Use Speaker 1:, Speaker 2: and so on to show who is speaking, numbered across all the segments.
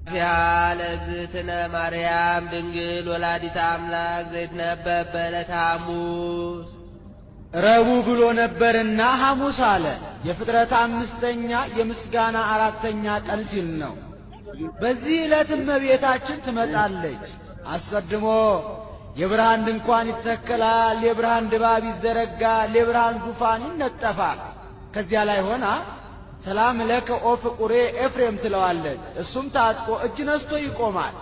Speaker 1: ለእግዝእትነ ማርያም ድንግል ወላዲተ አምላክ ዘይትነበብ በዕለተ ሐሙስ
Speaker 2: ረቡዕ ብሎ ነበርና ሐሙስ አለ። የፍጥረት አምስተኛ የምስጋና አራተኛ ቀን ሲል ነው። በዚህ ዕለት እመቤታችን ትመጣለች። አስቀድሞ የብርሃን ድንኳን ይተከላል፣ የብርሃን ድባብ ይዘረጋል፣ የብርሃን ዙፋን ይነጠፋል። ከዚያ ላይ ሆና ሰላም ለከ ኦ ፍቁሬ ኤፍሬም ትለዋለች። እሱም ታጥቆ እጅ ነስቶ ይቆማል።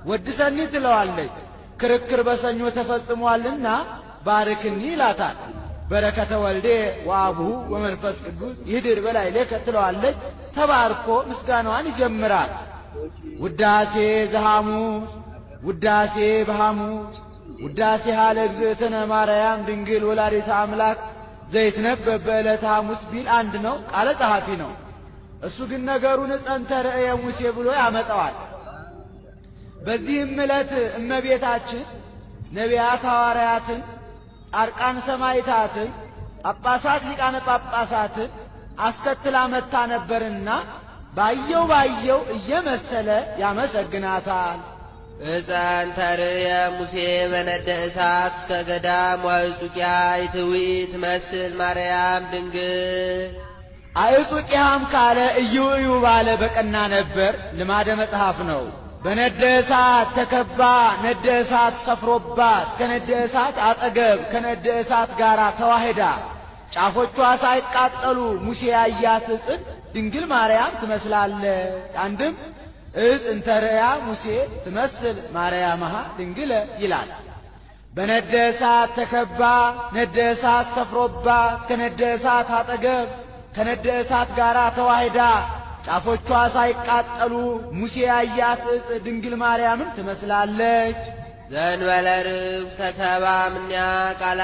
Speaker 2: ወድሰኒ ትለዋለች። ክርክር በሰኞ ተፈጽሟልና ባርክኒ ይላታል። በረከተ ወልዴ ወአቡሁ ወመንፈስ ቅዱስ ይህድር በላዕሌከ ትለዋለች። ተባርኮ ምስጋናዋን ይጀምራል። ውዳሴ ዘሐሙስ ውዳሴ በሐሙስ ውዳሴ ለእግዝእትነ ማርያም ድንግል ወላዲተ አምላክ ዘይትነበብ በዕለተ ሐሙስ ቢል አንድ ነው፣ ቃለ ጸሐፊ ነው። እሱ ግን ነገሩን ጸንተ ርእየ ሙሴ ብሎ ያመጣዋል። በዚህም ዕለት እመቤታችን ነቢያት ሐዋርያትን፣ ጻድቃን ሰማዕታትን፣ ጳጳሳት ሊቃነ ጳጳሳትን አስከትላ መጥታ ነበርና ባየው እየመሰለ ያመሰግናታል።
Speaker 1: ሕፃን ተርእየ ሙሴ በነደ እሳት ከገዳም ወአዕጹቂያ ይትውኢት መስል ማርያም ድንግል።
Speaker 2: አዕጹቂያም ካለ እዩ ባለ በቀና ነበር፣ ልማደ መጽሐፍ ነው። በነደ እሳት ተከባ ነደ እሳት ሰፍሮባት ከነደ እሳት አጠገብ ከነደ እሳት ጋር ተዋህዳ ጫፎቿ ሳይቃጠሉ ሙሴ ያያት ዕፅን ድንግል ማርያም ትመስላለች። አንድም ዕፅ እንተ ርእያ ሙሴ ትመስል ማርያምሃ ድንግለ ይላል። በነደ እሳት ተከባ ነደ እሳት ሰፍሮባት ከነደ እሳት አጠገብ ከነደ እሳት ጋር ተዋህዳ ጫፎቿ ሳይቃጠሉ ሙሴ ያያት ዕፅ ድንግል ማርያምን ትመስላለች።
Speaker 1: ዘእንበለ ርግብ ከተባ እምኔሃ ቃል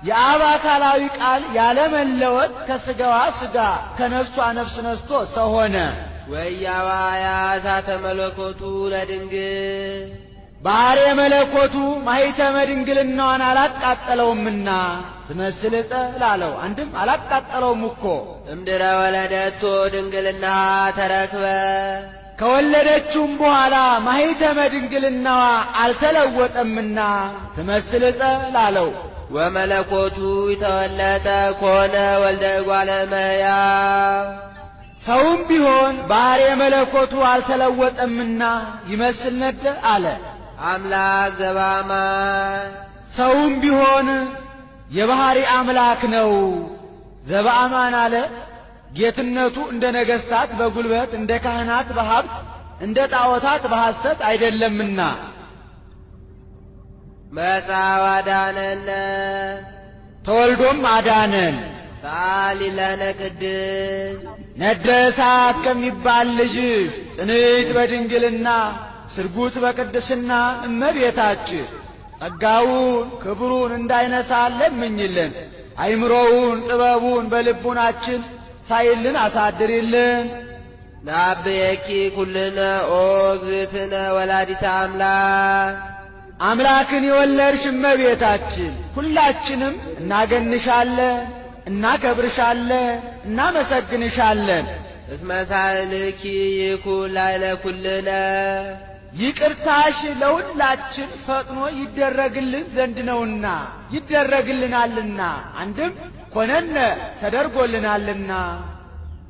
Speaker 2: የአብ አካላዊ ቃል ያለመለወጥ ከሥጋዋ ሥጋ ከነፍሷ ነፍስ ነስቶ ሰው ሆነ።
Speaker 1: ወያዋያ እሳተ መለኮቱ ለድንግል
Speaker 2: ባሕርየ መለኮቱ ማኅተመ ድንግልናዋን አላቃጠለውምና ትመስል ዕፀ ላለው አንድም አላቃጠለውም እኮ።
Speaker 1: እምድረ ወለደቶ ድንግልና ተረክበ
Speaker 2: ከወለደችውም በኋላ ማኅተመ ድንግልናዋ አልተለወጠምና ትመስል ዕፀ ላለው።
Speaker 1: ወመለኮቱ ይተወለጠ ኮነ ወልደ እጓለ እመሕያው
Speaker 2: ሰውም ቢሆን ባሕርየ መለኮቱ አልተለወጠምና ይመስል ነደ አለ።
Speaker 1: አምላክ ዘበአማን
Speaker 2: ሰውም ቢሆን የባሕርይ አምላክ ነው። ዘበአማን አለ። ጌትነቱ እንደ ነገሥታት በጉልበት እንደ ካህናት በሀብት እንደ ጣዖታት በሐሰት አይደለምና።
Speaker 1: መጻ ወአዳነነ
Speaker 2: ተወልዶም አዳነን።
Speaker 1: ሳሊ ለነ ቅድስት
Speaker 2: ነደ እሳት ከሚባል ልጅሽ ጽንዕት በድንግልና ስርጉት በቅድስና እመቤታችን ጸጋውን ክብሩን እንዳይነሳን ለምኝልን። አይምሮውን ጥበቡን በልቡናችን ሳይልን አሳድሪልን።
Speaker 1: ናብየኪ ኩልነ ኦ እግዝእትነ ወላዲተ አምላክ
Speaker 2: አምላክን የወለድሽ እመቤታችን ሁላችንም እናገንሻለን፣ እናከብርሻለን፣ እናመሰግንሻለን።
Speaker 1: እስመ ሳልኪ ይኩን ላዕለ ኩልነ
Speaker 2: ይቅርታሽ ለሁላችን ፈጥኖ ይደረግልን ዘንድ ነውና ይደረግልናልና። አንድም ኮነነ ተደርጎልናልና።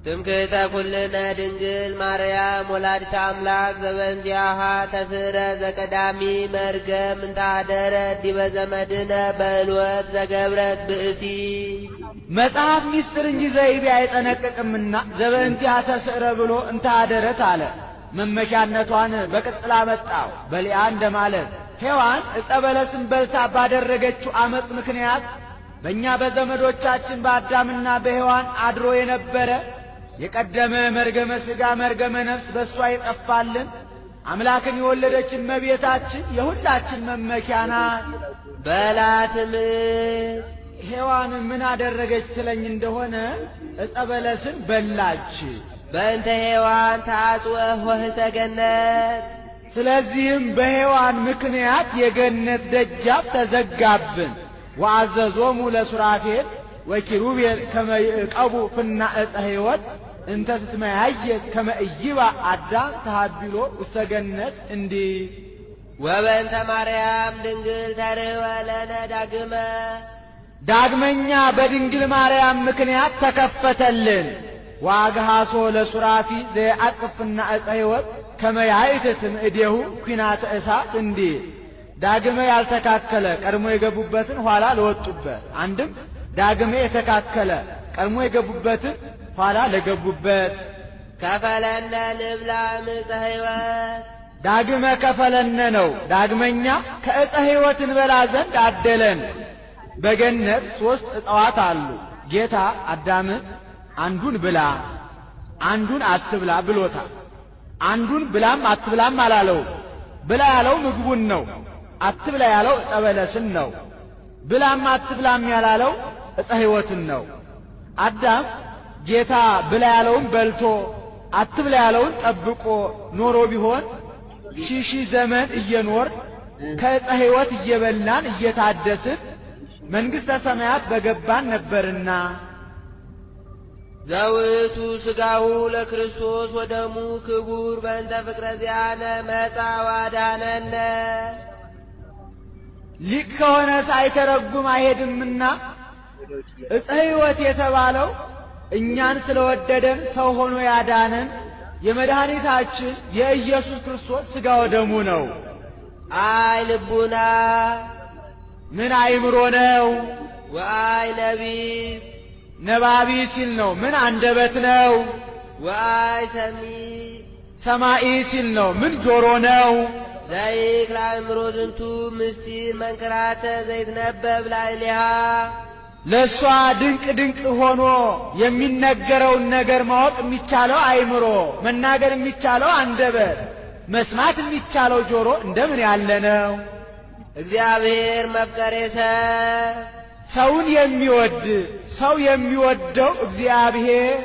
Speaker 1: ትምክህተ ኩልነ ድንግል ማርያም ወላዲተ አምላክ ዘበእንቲአሃ ተስረ ዘቀዳሚ መርገም እንታደረ ዲበ ዘመድነ በዕልወት ዘገብረት ብእሲ
Speaker 2: መጽሐፍ ሚስጥር እንጂ ዘይቤ አይጠነቅቅምና ዘበእንቲአሃ ተስረ ብሎ እንታደረት አለ። መመኪያነቷን በቅጽል አመጣው። በሊያ እንደማለት ሔዋን ዕፀ በለስን በልታ ባደረገችው አመፅ ምክንያት በእኛ በዘመዶቻችን በአዳምና በሔዋን አድሮ የነበረ የቀደመ መርገመ ሥጋ መርገመ ነፍስ በእሷ ይጠፋልን። አምላክን የወለደች እመቤታችን የሁላችን መመኪያ ናት።
Speaker 1: በላትም
Speaker 2: ሔዋን ምን አደረገች ትለኝ እንደሆነ ዕፀ በለስን በላች።
Speaker 1: በእንተ ሔዋን ተአጽወ ኆኅተ ገነት
Speaker 2: ስለዚህም በሔዋን ምክንያት የገነት ደጃፍ ተዘጋብን። ወአዘዞሙ ለሱራፌል ወኪሩቤል ከመ ይዕቀቡ ፍና ዕፀ ሕይወት እንተ ትትመያየት ከመ ኢይባ አዳም ተሃቢሎ ውስተ ገነት እንዲ
Speaker 1: ወበእንተ ማርያም ድንግል ተርኅወ ለነ
Speaker 2: ዳግመኛ በድንግል ማርያም ምክንያት ተከፈተልን። ዋግሃሶ ለሱራፊ ዘያቅፍና ዕፀ ሕይወት ከመ ያይትትም እዴሁ ኩናተ እሳት እንዲ ዳግመ ያልተካከለ ቀድሞ የገቡበትን ኋላ ለወጡበት፣ አንድም ዳግመ የተካከለ ቀድሞ የገቡበትን ኋላ ለገቡበት።
Speaker 1: ከፈለነ ንብላ ዕፀ ሕይወት
Speaker 2: ዳግመ ከፈለነ ነው። ዳግመኛ ከዕፀ ሕይወት እንበላ ዘንድ አደለን። በገነት 3 ዕፅዋት አሉ። ጌታ አዳምን አንዱን ብላ አንዱን አትብላ ብሎታል። አንዱን ብላም አትብላም አላለው። ብላ ያለው ምግቡን ነው። አትብላ ያለው ዕፀ በለስን ነው። ብላም አትብላም ያላለው ዕፀ ሕይወትን ነው። አዳም ጌታ ብላ ያለውን በልቶ አትብላ ያለውን ጠብቆ ኖሮ ቢሆን ሺህ ዘመን እየኖር ከዕፀ ሕይወት እየበላን እየታደስን መንግሥተ ሰማያት በገባን ነበርና።
Speaker 1: ዘውቱ ሥጋሁ ለክርስቶስ ወደሙ ክቡር በእንተ ፍቅረ ዚአነ መጻ ዋዳነነ
Speaker 2: ሊቅ ከሆነ ሳይተረጉም አይሄድምና ዕፀ ሕይወት የተባለው እኛን ስለወደደን ሰው ሆኖ ያዳነን የመድኃኒታችን የኢየሱስ ክርስቶስ ሥጋ ወደሙ ነው።
Speaker 1: አይ ልቡና
Speaker 2: ምን አይምሮ ነው?
Speaker 1: ወአይ ነቢብ
Speaker 2: ነባቢ ሲል ነው። ምን አንደበት ነው?
Speaker 1: ወአይ ሰሚ
Speaker 2: ሰማኢ ሲል ነው። ምን ጆሮ ነው?
Speaker 1: ዘይክል አእምሮ ዝንቱ ምስጢር መንክራተ ዘይትነበብ ላዕሌሃ
Speaker 2: ለእሷ ድንቅ ድንቅ ሆኖ የሚነገረውን ነገር ማወቅ የሚቻለው አይምሮ፣ መናገር የሚቻለው አንደበት፣ መስማት የሚቻለው ጆሮ እንደምን ያለ ነው?
Speaker 1: እግዚአብሔር መፍቀሬ
Speaker 2: ሰውን የሚወድ ሰው የሚወደው እግዚአብሔር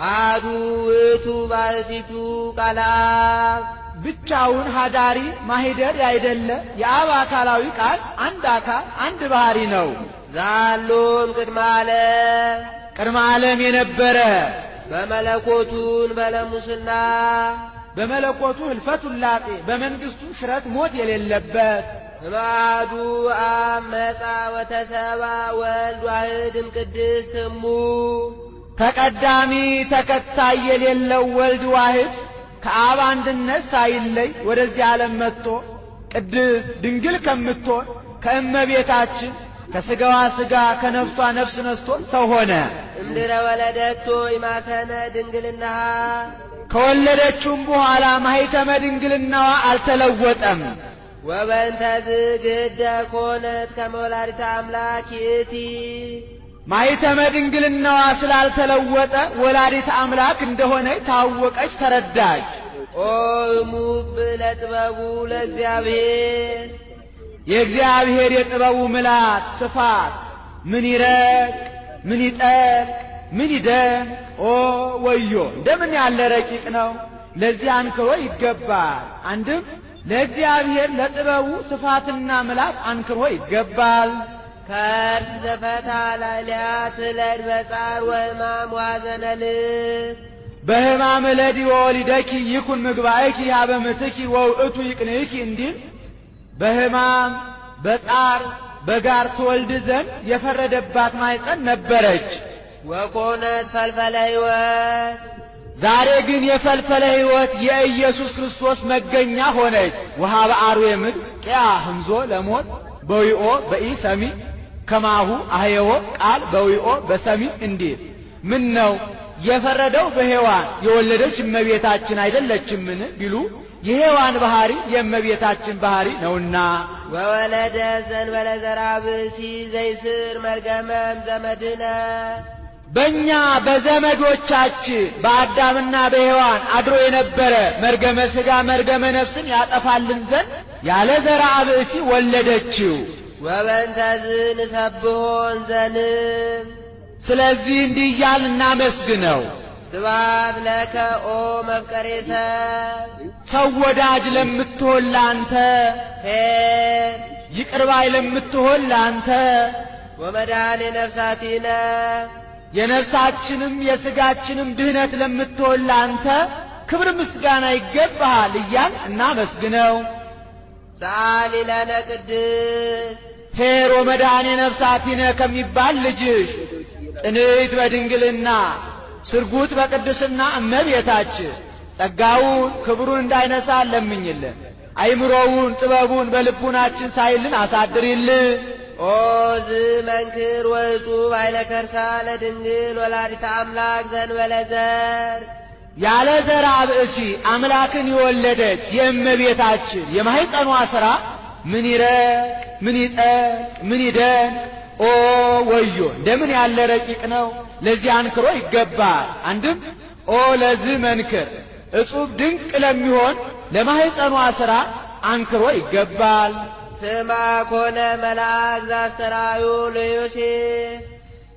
Speaker 1: አሐዱ ውእቱ ባሕቲቱ ቃለ አብ
Speaker 2: ብቻውን ሀዳሪ ማሂደር ያይደለ የአብ አካላዊ ቃል አንድ አካል አንድ ባህሪ ነው።
Speaker 1: ዛሎም ቅድመ ዓለም የነበረ በመለኮቱን በለሙስና
Speaker 2: በመለኮቱ ህልፈት ውላጤ በመንግስቱ ሽረት ሞት የሌለበት
Speaker 1: እምአሐዱ አብ መጻ ወተሰባ ወልድ ዋሕድም ቅድስት እሙ
Speaker 2: ተቀዳሚ ተከታይ የሌለው ወልድ ዋሕድ ከአብ አንድነት ሳይለይ ወደዚህ ዓለም መጥቶ ቅድስት ድንግል ከምትሆን ከእመቤታችን ከሥጋዋ ሥጋ ከነፍሷ ነፍስ ነስቶ ሰው ሆነ።
Speaker 1: እምድረ ወለደቶ ይማሰነ ድንግልናሃ
Speaker 2: ከወለደችውም በኋላ ማኅተመ ድንግልናዋ አልተለወጠም።
Speaker 1: ወበእንተ ዝግህደ ኮነት ከመ ወላዲተ አምላክ ይእቲ
Speaker 2: ማኅተመ ድንግልናዋ ስላልተለወጠ ወላዲተ አምላክ እንደሆነች ታወቀች፣ ተረዳች።
Speaker 1: ኦ እሙብ ለጥበቡ ለእግዚአብሔር
Speaker 2: የእግዚአብሔር የጥበቡ ምላት ስፋት ምን ይረቅ ምን ይጠልቅ ምን ይደን ኦ ወዮ እንደምን ያለ ረቂቅ ነው! ለዚህ አንክሮ ይገባል። አንድም ለእግዚአብሔር ለጥበቡ ስፋትና ምላት አንክሮ ይገባል።
Speaker 1: ከርስ ዘፈታ ላዕሌሃ ትለድ በጻር ወሕማም ወሐዘነ ልብ
Speaker 2: በሕማም እለዲ ወወሊደኪ ይኩን ምግባእኪ ኀበ ምትኪ ወውእቱ ይቅንእኪ እንዲል በሕማም በጻር በጋር ትወልድ ዘንድ የፈረደባት ማኅፀን ነበረች።
Speaker 1: ወኮነት ፈልፈለ ሕይወት
Speaker 2: ዛሬ ግን የፈልፈለ ሕይወት የኢየሱስ ክርስቶስ መገኛ ሆነች። ወኀበ አርዌ ምድር ቂያ ህምዞ ለሞት በዊኦ በኢሰሚ ከማሁ አህየዎ ቃል በዊኦ በሰሚ እንዲል ምን ነው የፈረደው በሔዋን የወለደች እመቤታችን አይደለችምን ቢሉ የሔዋን ባህሪ የእመቤታችን ባህሪ ነውና።
Speaker 1: ወወለደ ዘእንበለ ዘርአ ብእሲ ዘይስር መርገመም ዘመድነ
Speaker 2: በእኛ በዘመዶቻችን በአዳምና በሔዋን አድሮ የነበረ መርገመ ሥጋ መርገመ ነፍስን ያጠፋልን ዘንድ ያለ ዘርአ ብእሲ ወለደችው።
Speaker 1: ወበእንተዝ ንሰብሖን ዘንብ
Speaker 2: ስለዚህ እንዲህ እያልን እናመስግነው።
Speaker 1: ስብሐት ለከ ኦ መፍቀሬ
Speaker 2: ሰው ወዳጅ ለምትሆን ላንተ ይቅር ባይ ለምትሆን ላንተ
Speaker 1: ወመድኃኔ ነፍሳቲነ
Speaker 2: የነፍሳችንም የሥጋችንም ድህነት ለምትሆን ላንተ ክብር ምስጋና ይገባሃል እያል እናመስግነው።
Speaker 1: ሰአሊ ለነ ቅድስት
Speaker 2: ኄር ወመድኃኔ ነፍሳቲነ ከሚባል ልጅሽ ጽንዕት በድንግልና ስርጉት በቅድስና እመቤታችን ጸጋውን ክብሩን እንዳይነሳ ለምኝልን። አይምሮውን ጥበቡን በልቡናችን ሳይልን አሳድሪልን።
Speaker 1: ኦ ዝመንክር ወእጹብ ኃይለ ከርሳ ለድንግል ወላዲተ አምላክ ዘእንበለ ዘር
Speaker 2: ያለ ዘር ብእሲ አምላክን የወለደች የእመቤታችን የማኅፀኗ ሥራ ምን ይረቅ ምን ይጠቅ ምን ይደንቅ! ኦ ወዮ እንደምን ያለ ረቂቅ ነው! ለዚህ አንክሮ ይገባል። አንድም ኦ ለዚህ መንክር እጹብ ድንቅ ለሚሆን ለማኅፀኗ ሥራ አንክሮ ይገባል።
Speaker 1: ስማ ኮነ መልአክ ዘአስተርአዮ ለዮሴፍ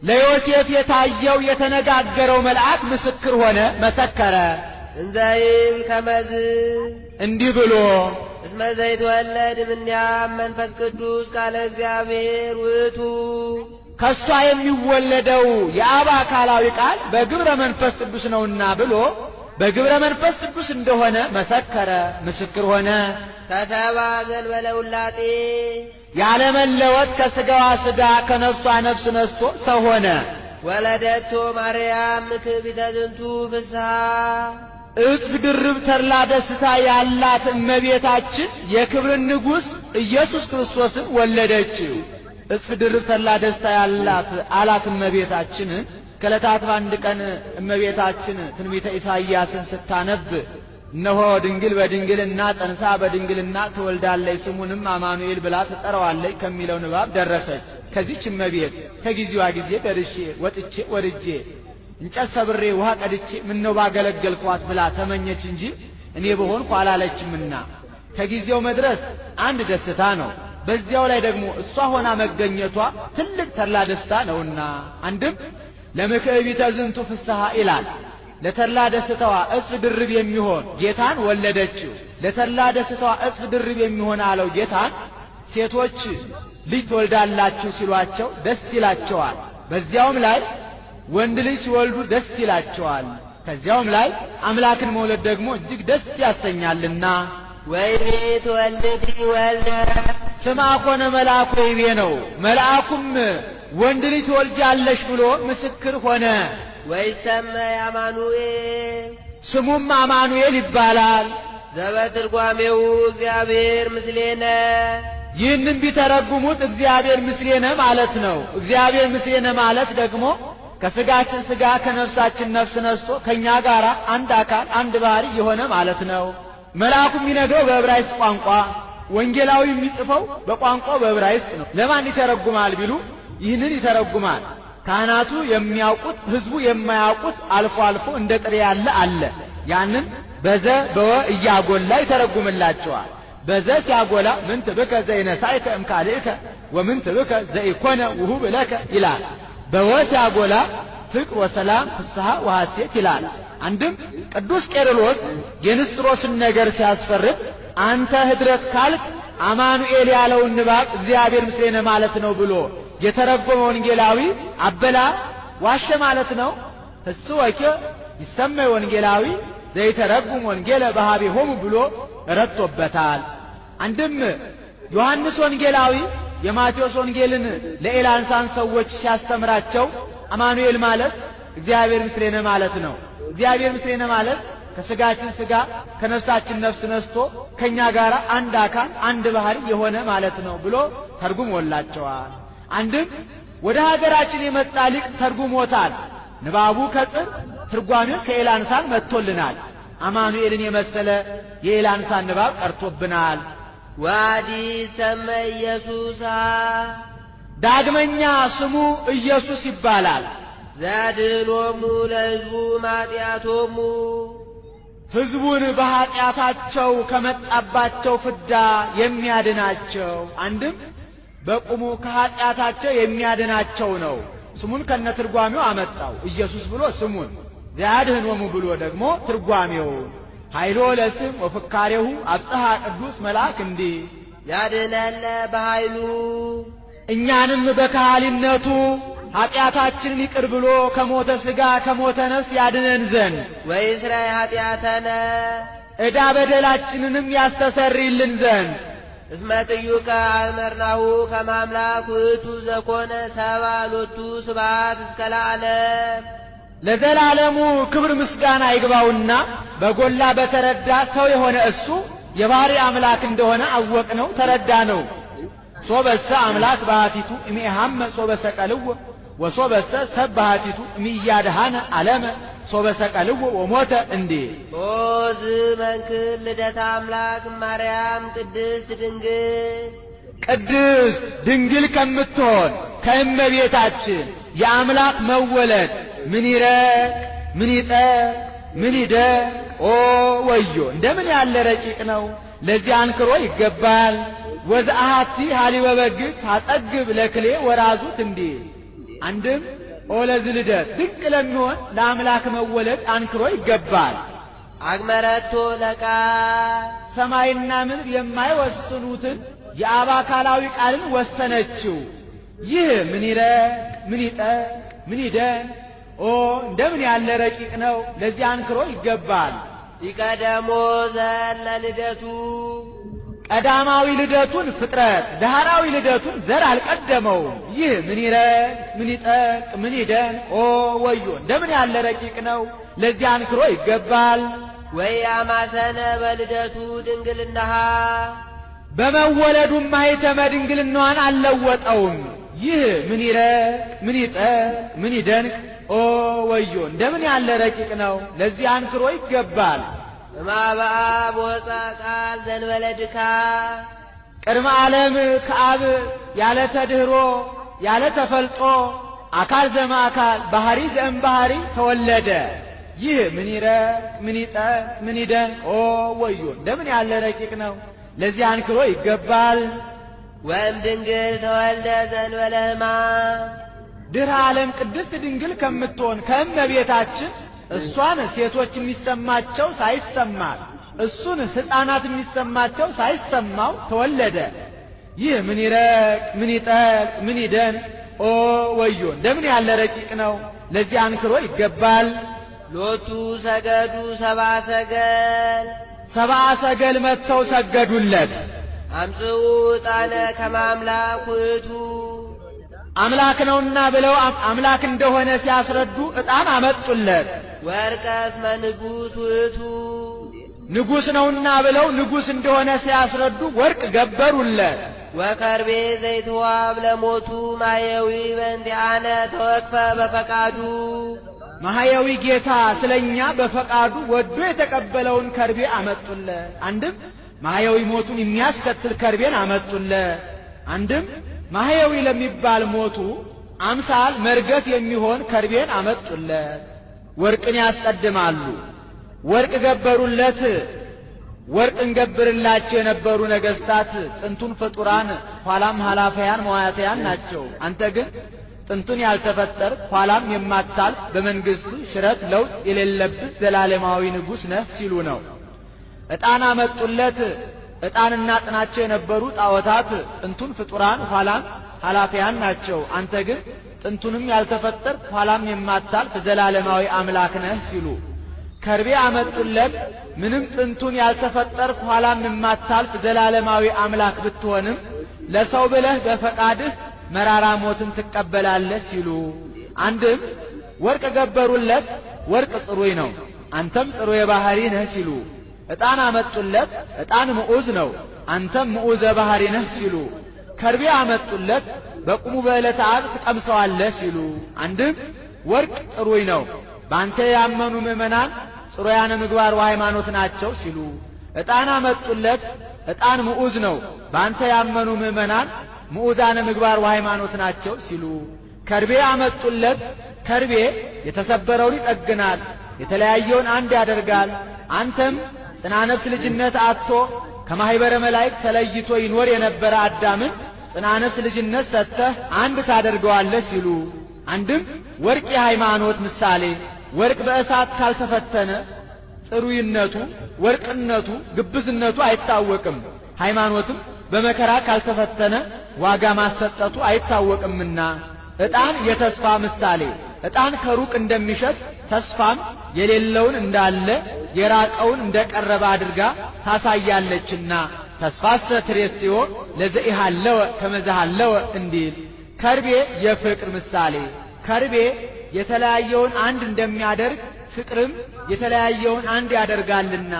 Speaker 2: ለዮሴፍ የታየው የተነጋገረው መልአክ ምስክር ሆነ መሰከረ።
Speaker 1: እንዘ ይብል ከመዝ
Speaker 2: እንዲህ ብሎ
Speaker 1: እስመ ዘይትወለድ እምኔሃ መንፈስ ቅዱስ ቃለ እግዚአብሔር ውእቱ
Speaker 2: ከሷ የሚወለደው የአብ አካላዊ ቃል በግብረ መንፈስ ቅዱስ ነውና ብሎ በግብረ መንፈስ ቅዱስ እንደሆነ መሰከረ ምስክር ሆነ።
Speaker 1: ከሰባ ዘእንበለ ውላጤ
Speaker 2: ያለመለወጥ ከሥጋዋ ሥጋ ከነፍሷ ነፍስ ነስቶ ሰው ሆነ።
Speaker 1: ወለደቶ ማርያም ምክቢተ ዝንቱ ፍስሐ
Speaker 2: እጽፍ ድርብ ተድላ ደስታ ያላት እመቤታችን የክብርን ንጉሥ ኢየሱስ ክርስቶስን ወለደችው። እጽፍ ድርብ ተድላ ደስታ ያላት አላት እመቤታችንን። ከዕለታት በአንድ ቀን እመቤታችን ትንቢተ ኢሳይያስን ስታነብ እነሆ ድንግል በድንግልና ጸንሳ በድንግልና ትወልዳለች ስሙንም አማኑኤል ብላ ትጠራዋለች ከሚለው ንባብ ደረሰች። ከዚህች እመቤት ከጊዜዋ ጊዜ ደርሼ ወጥቼ ወርጄ እንጨት ሰብሬ ውሃ ቀድቼ ምነው ባገለገልኳት ብላ ተመኘች እንጂ እኔ በሆንኩ አላለችምና ከጊዜው መድረስ አንድ ደስታ ነው። በዚያው ላይ ደግሞ እሷ ሆና መገኘቷ ትልቅ ተድላ ደስታ ነውና አንድም ለምክዕቢተ ዝንቱ ፍስሐ ይላል። ለተድላ ደስታዋ እጽፍ ድርብ የሚሆን ጌታን ወለደችው። ለተድላ ደስታዋ እጽፍ ድርብ የሚሆን አለው ጌታን ሴቶች ልጅ ትወልዳላችሁ ሲሏቸው ደስ ይላቸዋል። በዚያውም ላይ ወንድ ልጅ ሲወልዱ ደስ ይላቸዋል። ከዚያውም ላይ አምላክን መውለድ ደግሞ እጅግ ደስ ያሰኛልና
Speaker 1: ወይቤ ትወልድ ወልደ
Speaker 2: ስማ ኮነ መልአኩ ወይቤ ነው። መልአኩም ወንድ ልጅ ትወልጃለሽ ብሎ ምስክር ሆነ።
Speaker 1: ወይሰመይ አማኑኤል
Speaker 2: ስሙም አማኑኤል ይባላል።
Speaker 1: ዘበትርጓሜው እግዚአብሔር ምስሌነ
Speaker 2: ይህንም ቢተረጉሙት እግዚአብሔር ምስሌነ ማለት ነው። እግዚአብሔር ምስሌነ ማለት ደግሞ ከሥጋችን ሥጋ ከነፍሳችን ነፍስ ነስቶ ከእኛ ጋር አንድ አካል አንድ ባሕሪ የሆነ ማለት ነው። መልአኩ የሚነግረው በዕብራይስጥ ቋንቋ፣ ወንጌላዊ የሚጽፈው በቋንቋው በዕብራይስጥ ነው። ለማን ይተረጉማል ቢሉ ይህንን ይተረጉማል። ካህናቱ የሚያውቁት ሕዝቡ የማያውቁት አልፎ አልፎ እንደ ጥሬ ያለ አለ። ያንን በዘ በወ እያጎላ ይተረጉምላቸዋል። በዘ ሲያጎላ ምንት ብከ ዘይነሳይከ እምካልእከ ወምንት ብከ ዘይኮነ ውሁብ ለከ ይላል። በወ ሲያጎላ ፍቅር ወሰላም ፍስሐ ወሐሴት ይላል። አንድም ቅዱስ ቄርሎስ የንስጥሮስን ነገር ሲያስፈርድ አንተ ህድረት ካልክ አማኑኤል ያለውን ንባብ እግዚአብሔር ምስሌነ ማለት ነው ብሎ የተረጎመ ወንጌላዊ አበላ ዋሸ ማለት ነው። ፍስወከ ይሰመይ ወንጌላዊ ዘይተረጉም ወንጌለ በኀቤሆሙ ብሎ ረድቶበታል። አንድም ዮሐንስ ወንጌላዊ የማቴዎስ ወንጌልን ለኤላንሳን ሰዎች ሲያስተምራቸው አማኑኤል ማለት እግዚአብሔር ምስሌነ ማለት ነው። እግዚአብሔር ምስሌነ ማለት ከሥጋችን ሥጋ ከነፍሳችን ነፍስ ነስቶ ከኛ ጋር አንድ አካል አንድ ባሕሪ የሆነ ማለት ነው ብሎ ተርጉሞላቸዋል። አንድም ወደ ሀገራችን የመጣ ሊቅ ተርጉሞታል። ንባቡ ከጽር ትርጓሜው ከኤላንሳን መጥቶልናል። አማኑኤልን የመሰለ የኤላንሳን ንባብ ቀርቶብናል።
Speaker 1: ዋዲ ሰመይ ኢየሱስ
Speaker 2: ዳግመኛ ስሙ ኢየሱስ ይባላል።
Speaker 1: ዘድኅኖሙ ለሕዝቡ ማጢአቶሙ
Speaker 2: ሕዝቡን በኀጢአታቸው ከመጣባቸው ፍዳ የሚያድናቸው። አንድም በቁሙ ከኀጢአታቸው የሚያድናቸው ነው። ስሙን ከነትርጓሜው አመጣው። ኢየሱስ ብሎ ስሙን፣ ዘያድኅኖሙ ብሎ ደግሞ ትርጓሜው። ኃይሎ ለስም ወፍካሬሁ አብጽሐ ቅዱስ መልአክ እንዲህ
Speaker 1: ያድነነ በኃይሉ
Speaker 2: እኛንም በካህሊነቱ ኃጢአታችንን ይቅር ብሎ ከሞተ ሥጋ ከሞተ ነፍስ ያድነን ዘንድ
Speaker 1: ወይስራይ ኃጢአተነ
Speaker 2: ዕዳ በደላችንንም ያስተሰርይልን ዘንድ
Speaker 1: እስመ ጥዩቀ አእመርናሁ ከመ አምላክ ውእቱ ዘኮነ ሰብአ ሎቱ ስብሐት እስከ ለዓለም
Speaker 2: ለዘላለሙ ክብር ምስጋና ይግባውና በጎላ በተረዳ ሰው የሆነ እሱ የባሕርይ አምላክ እንደሆነ አወቅነው ተረዳነው። ሶበሰ አምላክ ባሕቲቱ እምኢሃመ ሶበሰ ቀልዎ ወሶበሰ ሰብ ባሕቲቱ እምኢያድኀነ ዓለመ ሶበሰ ቀልዎ ወሞተ እንዲል
Speaker 1: ኦዝ መንክር ልደታ አምላክ ማርያም ቅድስት
Speaker 2: ድንግል ከምትሆን ከእመቤታችን የአምላክ መወለድ ምን ይረቅ ምን ይጠቅ ምን ይደቅ ኦ ወዮ እንደምን ያለ ረቂቅ ነው! ለዚህ አንክሮ ይገባል። ወዘአሐቲ ሀሊበ በግ ታጠግብ ለክሌ ወራዙት እንዲል አንድም ኦ ለዚህ ልደት ድንቅ ለሚሆን ለአምላክ መወለድ አንክሮ ይገባል።
Speaker 1: አግመረቶ ለቃል
Speaker 2: ሰማይና ምድር የማይወስኑትን የአብ አካላዊ ቃልን ወሰነችው። ይህ ምን ይረቅ ምን ይጠቅ ምን ይደን ኦ እንደምን ያለ ረቂቅ ነው! ለዚህ አንክሮ ይገባል።
Speaker 1: ይቀደሞ ዘለ ልደቱ
Speaker 2: ቀዳማዊ ልደቱን ፍጥረት ዳህራዊ ልደቱን ዘር አልቀደመውም። ይህ ምን ይረቅ ምን ይጠቅ ምን ይደን ኦ ወዮ እንደምን ያለ ረቂቅ ነው! ለዚህ አንክሮ ይገባል።
Speaker 1: ወይ አማሰነ በልደቱ ድንግልናሃ
Speaker 2: በመወለዱም ማኅተመ ድንግልናዋን አልለወጠውም። ይህ ምን ይረቅ ምን ይጠቅ ምን ይደንቅ ኦ ወዮ እንደምን ያለ ረቂቅ ነው! ለዚህ አንክሮ ይገባል።
Speaker 1: እማበአብ ወፃ ቃል ዘንበለ ድካም
Speaker 2: ቅድመ ዓለም ከአብ ያለ ተድኅሮ ያለ ተፈልጦ አካል ዘእምአካል ባሕርይ ዘእምባሕርይ ተወለደ። ይህ ምን ይረቅ ምን ይጠቅ ምን ይደንቅ ኦ ወዮ እንደምን ያለ ረቂቅ ነው! ለዚህ አንክሮ ይገባል።
Speaker 1: ወእም ድንግል ተወልደ ዘእንበለ ሕማም
Speaker 2: ድኅረ ዓለም ቅድስት ድንግል ከምትሆን ከእመቤታችን እሷን ሴቶች የሚሰማቸው ሳይሰማት እሱን ሕፃናት የሚሰማቸው ሳይሰማው ተወለደ። ይህ ምን ይረቅ ምን ይጠቅ ምን ይደን ኦ ወዮ እንደምን ያለ ረቂቅ ነው! ለዚህ አንክሮ ይገባል።
Speaker 1: ሎቱ ሰገዱ ሰብአ ሰገል
Speaker 2: ሰብአ ሰገል መጥተው ሰገዱለት።
Speaker 1: አምጽኡ ዕጣነ ከመ አምላክ ውእቱ
Speaker 2: አምላክ ነውና ብለው አምላክ እንደሆነ ሲያስረዱ ዕጣን አመጡለት።
Speaker 1: ወርቀ እስመ ንጉሥ ውእቱ
Speaker 2: ንጉሥ ነውና ብለው ንጉሥ እንደሆነ ሲያስረዱ ወርቅ ገበሩለት።
Speaker 1: ወከርቤ ዘይትዋብ ለሞቱ ማየዊ በእንቲአነ ተወክፈ በፈቃዱ
Speaker 2: ማህያዊ ጌታ ስለኛ በፈቃዱ ወዶ የተቀበለውን ከርቤ አመጡለት። አንድም ማህያዊ ሞቱን የሚያስከትል ከርቤን አመጡለት። አንድም ማህያዊ ለሚባል ሞቱ አምሳል መርገፍ የሚሆን ከርቤን አመጡለት። ወርቅን ያስቀድማሉ። ወርቅ ገበሩለት። ወርቅ እንገብርላቸው የነበሩ ነገስታት ጥንቱን ፍጡራን ኋላም ኃላፊያን መዋያተያን ናቸው። አንተ ግን ጥንቱን ያልተፈጠር ኋላም የማታልፍ በመንግስት ሽረት ለውጥ የሌለብህ ዘላለማዊ ንጉሥ ነህ ሲሉ ነው። ዕጣን አመጡለት። ዕጣንና ጥናቸው የነበሩ ጣዖታት ጥንቱን ፍጡራን ኋላም ኃላፊያን ናቸው። አንተ ግን ጥንቱንም ያልተፈጠር ኋላም የማታልፍ ዘላለማዊ አምላክ ነህ ሲሉ ከርቤ አመጡለት። ምንም ጥንቱን ያልተፈጠር ኋላም የማታልፍ ዘላለማዊ አምላክ ብትሆንም ለሰው ብለህ በፈቃድህ መራራ ሞትን ትቀበላለህ ሲሉ አንድም ወርቅ ገበሩለት። ወርቅ ጽሩይ ነው፣ አንተም ጽሩየ ባሕርይ ነህ ሲሉ ዕጣን አመጡለት። ዕጣን ምዑዝ ነው፣ አንተም ምዑዘ ባሕርይ ነህ ሲሉ ከርቤ አመጡለት። በቁሙ በዕለተ ዓርብ ትቀምሰዋለህ ሲሉ አንድም ወርቅ ጽሩይ ነው፣ በአንተ ያመኑ ምእመናን ጽሩያነ ምግባር ወሃይማኖት ናቸው ሲሉ ዕጣን አመጡለት። ዕጣን ምዑዝ ነው፣ በአንተ ያመኑ ምእመናን ምዑዛነ ምግባር ወሃይማኖት ናቸው ሲሉ ከርቤ አመጡለት። ከርቤ የተሰበረውን ይጠግናል፣ የተለያየውን አንድ ያደርጋል። አንተም ጽና ነፍስ ልጅነት አጥቶ ከማኅበረ መላእክት ተለይቶ ይኖር የነበረ አዳምን ጽና ነፍስ ልጅነት ሰጥተህ አንድ ታደርገዋለህ ሲሉ አንድም ወርቅ የሃይማኖት ምሳሌ፣ ወርቅ በእሳት ካልተፈተነ ጽሩይነቱ፣ ወርቅነቱ፣ ግብዝነቱ አይታወቅም። ሃይማኖትም በመከራ ካልተፈተነ ዋጋ ማሰጠቱ አይታወቅምና ዕጣን የተስፋ ምሳሌ ዕጣን ከሩቅ እንደሚሸት ተስፋም የሌለውን እንዳለ የራቀውን እንደቀረበ አድርጋ ታሳያለችና ተስፋሰ ትሬስዮ ለዘኢሃለወ ከመዛሃለወ እንዲል። ከርቤ የፍቅር ምሳሌ ከርቤ የተለያየውን አንድ እንደሚያደርግ ፍቅርም የተለያየውን አንድ ያደርጋልና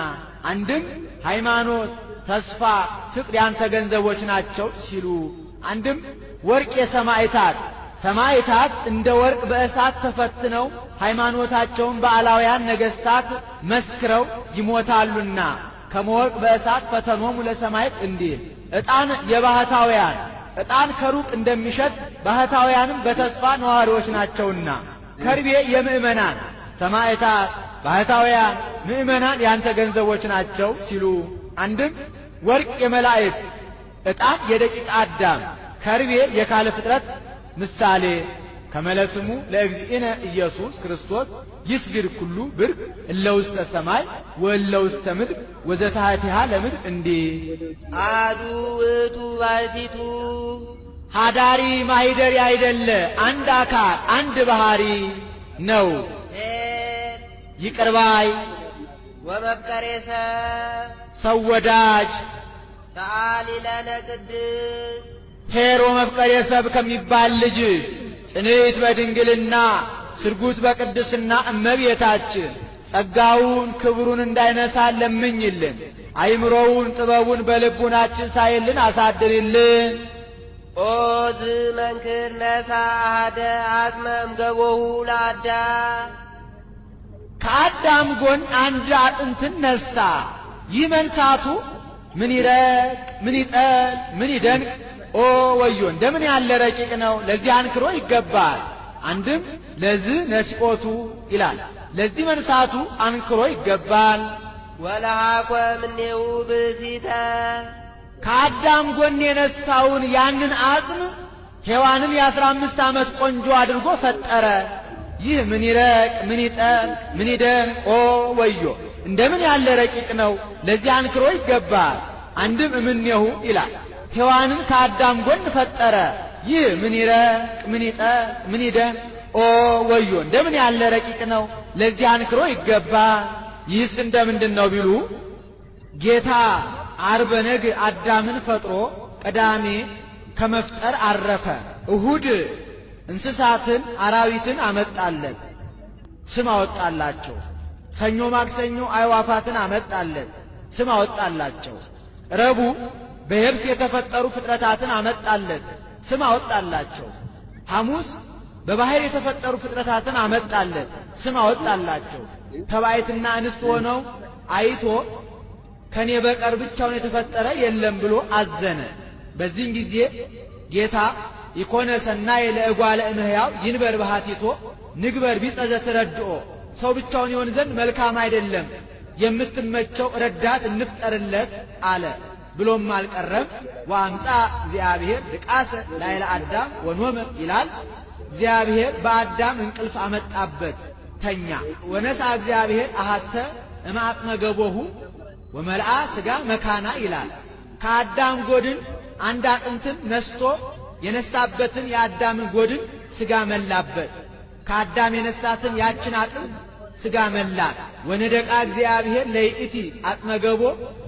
Speaker 2: አንድም ሃይማኖት፣ ተስፋ፣ ፍቅር ያንተ ገንዘቦች ናቸው ሲሉ አንድም ወርቅ የሰማዕታት ሰማዕታት እንደ ወርቅ በእሳት ተፈትነው ሃይማኖታቸውን በአላውያን ነገሥታት መስክረው ይሞታሉና ከመወርቅ በእሳት ፈተኖሙ ለሰማዕት እንዲል። ዕጣን የባህታውያን ዕጣን ከሩቅ እንደሚሸት ባህታውያንም በተስፋ ነዋሪዎች ናቸውና ከርቤ የምእመናን ሰማዕታት፣ ባህታውያን፣ ምእመናን ያንተ ገንዘቦች ናቸው ሲሉ አንድም ወርቅ የመላእክት ዕጣን የደቂቀ አዳም ከርቤ የካለ ፍጥረት ምሳሌ ከመለስሙ ለእግዚእነ ኢየሱስ ክርስቶስ ይስግድ ኩሉ ብርቅ እለ ውስተ ሰማይ ወእለ ውስተ ምድር ወዘታሕቲሃ ለምድር እንዲህ።
Speaker 1: አሐዱ ውእቱ ባሕቲቱ
Speaker 2: ሀዳሪ ማኅደሪ አይደለ አንድ አካል አንድ ባሕሪ ነው። ይቅር ባይ
Speaker 1: ወመፍቀሬ
Speaker 2: ሰው ወዳጅ
Speaker 1: ሰአሊ ለነ ቅድስት
Speaker 2: ሄሮ መፍቀሬ ሰብ ከሚባል ልጅ ጽንዕት በድንግልና ስርጉት በቅድስና እመቤታችን ጸጋውን ክብሩን እንዳይነሳ ለምኝልን። አይምሮውን ጥበቡን በልቡናችን ሳይልን አሳድርልን።
Speaker 1: ኦ ዝመንክር ነሣ አሐደ አጽመ እምገቦሁ ለአዳም
Speaker 2: ከአዳም ጎን አንድ አጥንትን ነሣ። ይህ መንሳቱ ምን ይረቅ ምን ይጠል ምን ይደንቅ! ኦ ወዮ እንደምን ያለ ረቂቅ ነው! ለዚህ አንክሮ ይገባል። አንድም ለዚህ ነስቆቱ ይላል። ለዚህ መንሳቱ አንክሮ ይገባል።
Speaker 1: ወለሃኮ እምኔሁ ብእሲተ
Speaker 2: ከአዳም ጎን የነሳውን ያንን አጽም ሔዋንን የ15 ዓመት ቆንጆ አድርጎ ፈጠረ። ይህ ምን ይረቅ ምን ይጠል ምን ይደንቅ! ኦ ወዮ እንደምን ያለ ረቂቅ ነው! ለዚህ አንክሮ ይገባል። አንድም እምኔሁ ይላል። ሔዋንን ከአዳም ጎን ፈጠረ። ይህ ምን ይረቅ ምን ይጠል ምን ይደንቅ! ኦ ወዮ እንደምን ያለ ረቂቅ ነው! ለዚህ አንክሮ ይገባል። ይህስ እንደምንድን ነው ቢሉ ጌታ ዓርበ ነግ አዳምን ፈጥሮ ቅዳሜ ከመፍጠር አረፈ። እሁድ እንስሳትን አራዊትን አመጣለት፣ ስም አወጣላቸው። ሰኞ ማክሰኞ አዕዋፋትን አመጣለት፣ ስም አወጣላቸው። ረቡዕ በየብስ የተፈጠሩ ፍጥረታትን አመጣለት፣ ስም አወጣላቸው። ሐሙስ በባህር የተፈጠሩ ፍጥረታትን አመጣለት፣ ስም አወጣላቸው። ተባዕትና እንስት ሆነው አይቶ ከኔ በቀር ብቻውን የተፈጠረ የለም ብሎ አዘነ። በዚህን ጊዜ ጌታ ኢኮነ ሰናይ ለእጓለ እምህያው ይንበር በሃቲቶ ንግበር ቢጸዘ ትረድኦ ሰው ብቻውን ይሆን ዘንድ መልካም አይደለም፣ የምትመቸው ረዳት እንፍጠርለት አለ። ብሎም አልቀረም። ወአምጻ እግዚአብሔር ድቃሰ ላይለ አዳም ወኖመ ይላል። እግዚአብሔር በአዳም እንቅልፍ አመጣበት ተኛ። ወነሳ እግዚአብሔር አሐተ እምአጥመ ገቦሁ ወመልአ ሥጋ መካና ይላል። ከአዳም ጎድን አንድ አጥንትን ነስቶ የነሳበትን የአዳምን ጎድን ሥጋ መላበት። ከአዳም የነሳትን ያችን አጥንት ሥጋ መላት። ወነደቃ እግዚአብሔር ለይእቲ አጥመ ገቦ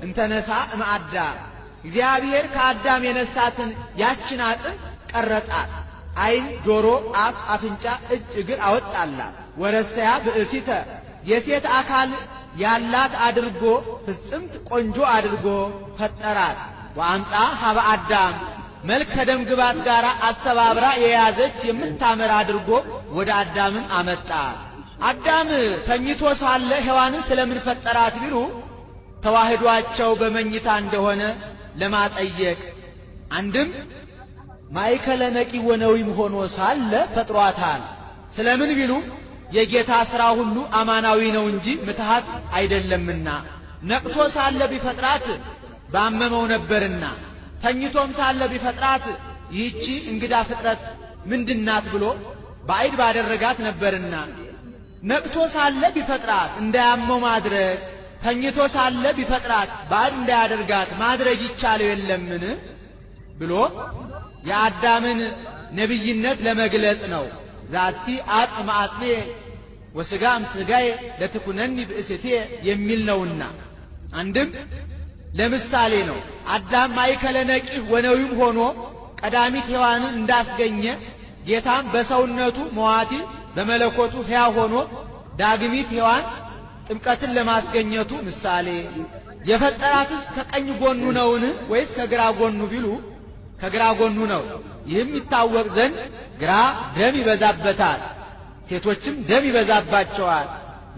Speaker 2: እንተነሳ እምአዳም እግዚአብሔር ከአዳም የነሳትን ያችን አጥንት ቀረጣት። ዓይን፣ ጆሮ፣ አፍ፣ አፍንጫ፣ እጅ፣ እግር አወጣላት። ወረሰያ ብእሲተ የሴት አካል ያላት አድርጎ ፍጽምት ቆንጆ አድርጎ ፈጠራት። ወአምጻ ሀበ አዳም መልክ ከደም ግባት ጋር አስተባብራ የያዘች የምታምር አድርጎ ወደ አዳምን አመጣት። አዳም ተኝቶ ሳለ ሔዋንን ስለምን ፈጠራት ቢሉ ተዋህዷቸው በመኝታ እንደሆነ ለማጠየቅ፣ አንድም ማእከለ ነቂ ወነዊም ሆኖ ሳለ ፈጥሯታል። ስለምን ቢሉ የጌታ ሥራ ሁሉ አማናዊ ነው እንጂ ምትሃት አይደለምና። ነቅቶ ሳለ ቢፈጥራት ባመመው ነበርና፣ ተኝቶም ሳለ ቢፈጥራት ይህቺ እንግዳ ፍጥረት ምንድናት ብሎ ባዕድ ባደረጋት ነበርና፣ ነቅቶ ሳለ ቢፈጥራት እንዳያመው ማድረግ፣ ተኝቶ ሳለ ቢፈጥራት ባዕድ እንዳያደርጋት ማድረግ ይቻለው የለምን ብሎ የአዳምን ነብይነት ለመግለጽ ነው። ዛቲ አጥም አጥሜ ወስጋም ስጋዬ ለትኩነኒ ብእስቴ የሚል ነውና አንድም ለምሳሌ ነው። አዳም ማእከለ ነቂህ ወነዊም ሆኖ ቀዳሚት ሔዋንን እንዳስገኘ ጌታም በሰውነቱ መዋቲ በመለኮቱ ሕያው ሆኖ ዳግሚት ሔዋን ጥምቀትን ለማስገኘቱ ምሳሌ። የፈጠራትስ ከቀኝ ጎኑ ነውን ወይስ ከግራ ጎኑ ቢሉ ከግራ ጎኑ ነው። ይህም ይታወቅ ዘንድ ግራ ደም ይበዛበታል፣ ሴቶችም ደም ይበዛባቸዋል።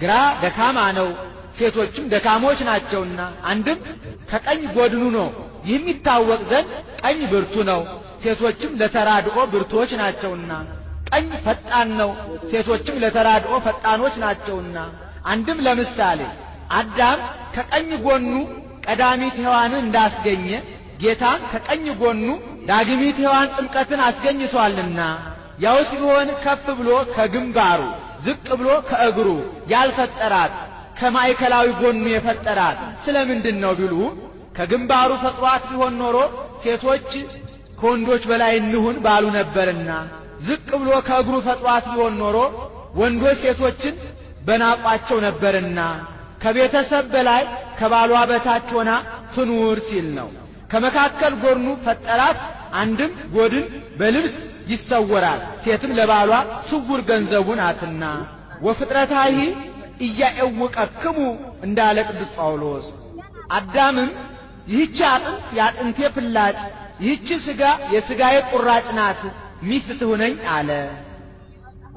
Speaker 2: ግራ ደካማ ነው፣ ሴቶችም ደካሞች ናቸውና አንድም ከቀኝ ጎድኑ ነው። ይህም ይታወቅ ዘንድ ቀኝ ብርቱ ነው፣ ሴቶችም ለተራድኦ ብርቶች ናቸውና። ቀኝ ፈጣን ነው፣ ሴቶችም ለተራድኦ ፈጣኖች ናቸውና። አንድም ለምሳሌ አዳም ከቀኝ ጎኑ ቀዳሚት ሔዋንን እንዳስገኘ ጌታም ከቀኝ ጎኑ ዳግሚት ሔዋን ጥምቀትን አስገኝቷልና። ያውስ ቢሆን ከፍ ብሎ ከግንባሩ ዝቅ ብሎ ከእግሩ ያልፈጠራት ከማእከላዊ ጎኑ የፈጠራት ስለምንድን ነው ቢሉ ከግንባሩ ፈጥሯት ቢሆን ኖሮ ሴቶች ከወንዶች በላይ እንሁን ባሉ ነበርና፣ ዝቅ ብሎ ከእግሩ ፈጥሯት ቢሆን ኖሮ ወንዶች ሴቶችን በናቋቸው ነበርና፣ ከቤተሰብ በላይ ከባሏ በታች ሆና ትኑር ሲል ነው። ከመካከል ጎኑ ፈጠራት። አንድም ጎድን በልብስ ይሰወራል፣ ሴትም ለባሏ ስውር ገንዘቡ ናትና። ወፍጥረታሂ ኢያዕውቀክሙ እንዳለ ቅዱስ ጳውሎስ። አዳምም ይህች አጥንት የአጥንቴ ፍላጭ፣ ይህች ሥጋ የሥጋዬ ቁራጭ ናት፣ ሚስት ትሁነኝ አለ።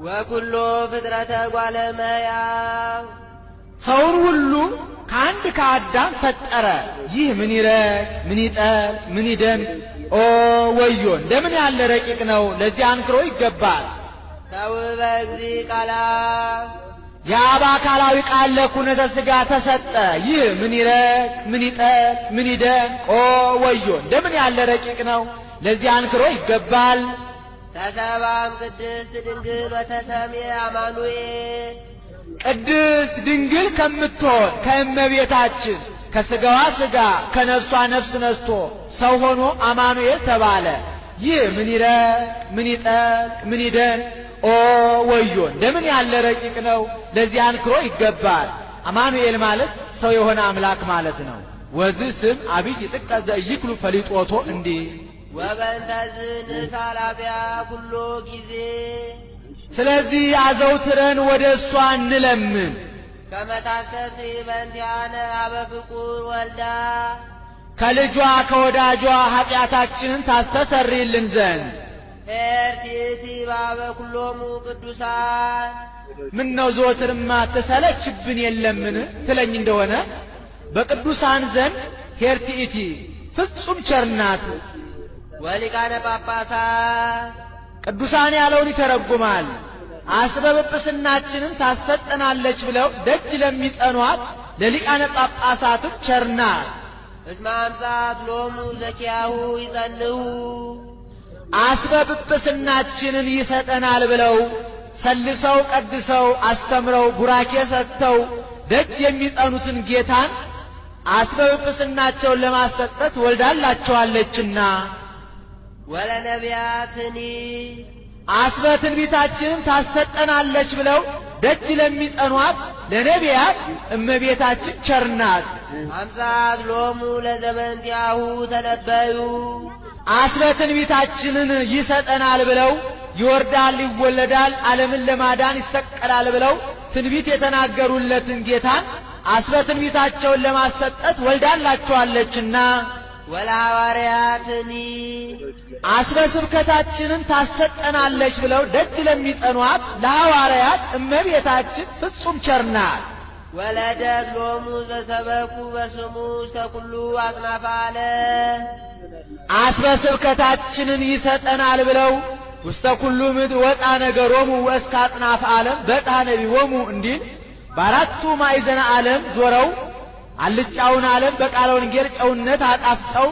Speaker 1: ወኩሎ ፍጥረተ እጓለ እመሕያው
Speaker 2: ሰውን ሁሉ ከአንድ ከአዳም ፈጠረ። ይህ ምን ይረቅ ምን ይጠል ምን ይደንቅ! ኦ ወዮ! እንደምን ያለ ረቂቅ ነው! ለዚህ አንክሮ ይገባል።
Speaker 1: ተውበ እግዚእ ቃላ
Speaker 2: የአብ አካላዊ ቃል ለኩነተ ሥጋ ተሰጠ። ይህ ምን ይረቅ ምን ይጠል ምን ይደንቅ! ኦ ወዮ! እንደምን ያለ ረቂቅ ነው! ለዚህ አንክሮ ይገባል።
Speaker 1: ተሰባም ቅድስት ድንግል በተሰምየ አማኑኤል
Speaker 2: ቅድስት ድንግል ከምትሆን ከእመቤታችን ከሥጋዋ ሥጋ ከነፍሷ ነፍስ ነስቶ ሰው ሆኖ አማኑኤል ተባለ። ይህ ምን ይረቅ ምን ይጠልቅ ምን ይደንቅ! ኦ ወዮ! እንደምን ያለ ረቂቅ ነው! ለዚህ አንክሮ ይገባል። አማኑኤል ማለት ሰው የሆነ አምላክ ማለት ነው። ወዚህ ስም አብይ ጥቀ ዘኢይክሉ ፈሊጦቶ እንዲህ
Speaker 1: ወበእንተዝ ንሳላቢያ ኩሎ ጊዜ
Speaker 2: ስለዚህ አዘውትረን ወደ እሷ እንለምን።
Speaker 1: ከመታሰስ በእንቲአነ አበ ፍቁር ወልዳ
Speaker 2: ከልጇ ከወዳጇ ኃጢአታችንን ታስተሰርይልን ዘንድ
Speaker 1: ኤርቲቲ ባበ ኩሎሙ ቅዱሳን
Speaker 2: ምነው ዘወትርማ ትሰለችብን የለምን ትለኝ እንደሆነ በቅዱሳን ዘንድ ሄርቲቲ ፍጹም ቸርናት።
Speaker 1: ወሊቃነ ጳጳሳት
Speaker 2: ቅዱሳን ያለውን ይተረጉማል። አስበ ጵጵስናችንን ታሰጠናለች ብለው ደጅ ለሚጸኗት ለሊቃነ ጳጳሳትም ቸርናት።
Speaker 1: እስመ አምጻት ሎሙ ዘኪያሁ ይጸንዑ
Speaker 2: አስበ ጵጵስናችንን ይሰጠናል ብለው ሰልሰው ቀድሰው አስተምረው ቡራኬ ሰጥተው ደጅ የሚጸኑትን ጌታን አስበ ጵጵስናቸውን ለማሰጠት ወልዳላቸዋለችና።
Speaker 1: ወለነቢያትኒ
Speaker 2: አስበ ትንቢታችንን ታሰጠናለች ብለው ደጅ ለሚጸኗት ለነቢያት እመቤታችን ቸርናት።
Speaker 1: አምጻት ሎሙ ለዘበንቲአሁ ተነበዩ
Speaker 2: አስበ ትንቢታችንን ይሰጠናል ብለው ይወርዳል ይወለዳል ዓለምን ለማዳን ይሰቀላል ብለው ትንቢት የተናገሩለትን ጌታን አስበ ትንቢታቸውን ለማሰጠት ወልዳላቸዋለችና።
Speaker 1: ወለሐዋርያትኒ
Speaker 2: አስበ ስብከታችንን ታሰጠናለች ብለው ደጅ ለሚጸኗት ለሐዋርያት እመቤታችን ፍጹም ቸርናት።
Speaker 1: ወለደት ሎሙ ዘሰበኩ በስሙ ውስተ ኩሉ አጽናፈ ዓለም
Speaker 2: አስበ ስብከታችንን ይሰጠናል ብለው ውስተ ኩሉ ምድር ወጣ ነገሮሙ ወእስከ አጽናፈ ዓለም በጣ ነቢቦሙ እንዲል በአራቱ ማዕዘነ ዓለም ዞረው አልጫውን ዓለም በቃለ ወንጌል ጨውነት አጣፍጠው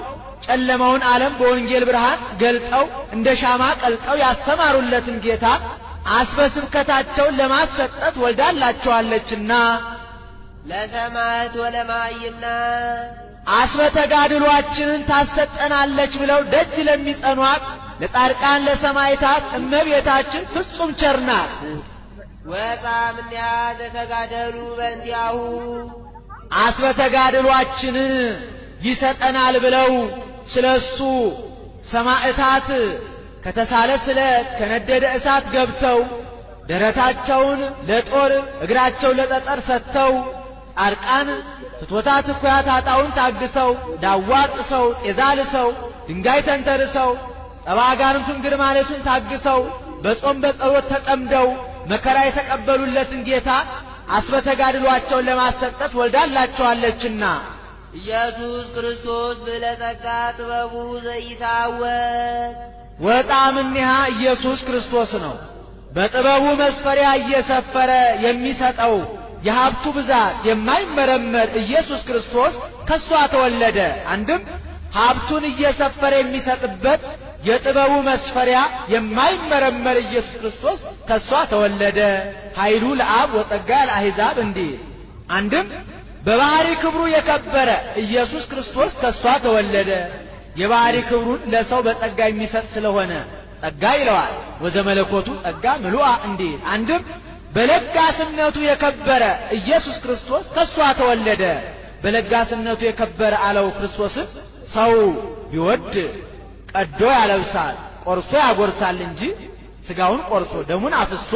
Speaker 2: ጨለማውን ዓለም በወንጌል ብርሃን ገልጠው እንደ ሻማ ቀልጠው ያስተማሩለትን ጌታ አስበ ስብከታቸውን ለማሰጠት ወልዳላቸዋለችና።
Speaker 1: ለሰማዕት ወለማይምናን
Speaker 2: አስበ ተጋድሏችንን ታሰጠናለች ብለው ደጅ ለሚጸኗት ለጻድቃን ለሰማዕታት እመቤታችን ፍጹም ቸር ናት።
Speaker 1: ወጣ እምኔሃ ዘተጋደሉ በእንቲአሁ
Speaker 2: አስበ ተጋድሏችንን ይሰጠናል ብለው ስለሱ ሰማዕታት ከተሳለ ስለት ከነደደ እሳት ገብተው ደረታቸውን ለጦር እግራቸው ለጠጠር ሰጥተው ጻድቃን ፍትወታት እኩያት ኃጣውን ታግሰው ዳዋ ጥሰው ጤዛ ልሰው ድንጋይ ተንተርሰው ጠባጋንቱን ግር ማለቱን ታግሰው በጾም በጸሎት ተጠምደው መከራ የተቀበሉለትን ጌታ አስበ ተጋድሏቸውን ለማሰጠት ወልዳላቸዋለችና
Speaker 1: ኢየሱስ ክርስቶስ ብለጸጋ ጥበቡ ዘይታወቅ
Speaker 2: ወጣ እምኔሃ ኢየሱስ ክርስቶስ ነው። በጥበቡ መስፈሪያ እየሰፈረ የሚሰጠው የሀብቱ ብዛት የማይመረመር ኢየሱስ ክርስቶስ ከሷ ተወለደ። አንድም ሀብቱን እየሰፈረ የሚሰጥበት የጥበቡ መስፈሪያ የማይመረመር ኢየሱስ ክርስቶስ ከሷ ተወለደ። ኃይሉ ለአብ ወጸጋ ለአሕዛብ እንዲል አንድም በባህሪ ክብሩ የከበረ ኢየሱስ ክርስቶስ ከሷ ተወለደ። የባህሪ ክብሩን ለሰው በጸጋ የሚሰጥ ስለሆነ ጸጋ ይለዋል። ወዘመለኮቱ ጸጋ ምሉአ እንዲል አንድም በለጋስነቱ የከበረ ኢየሱስ ክርስቶስ ከሷ ተወለደ። በለጋስነቱ የከበረ አለው ክርስቶስን ሰው ቢወድ ቀዶ ያለብሳል ቆርሶ ያጎርሳል እንጂ ስጋውን ቆርሶ ደሙን አፍሶ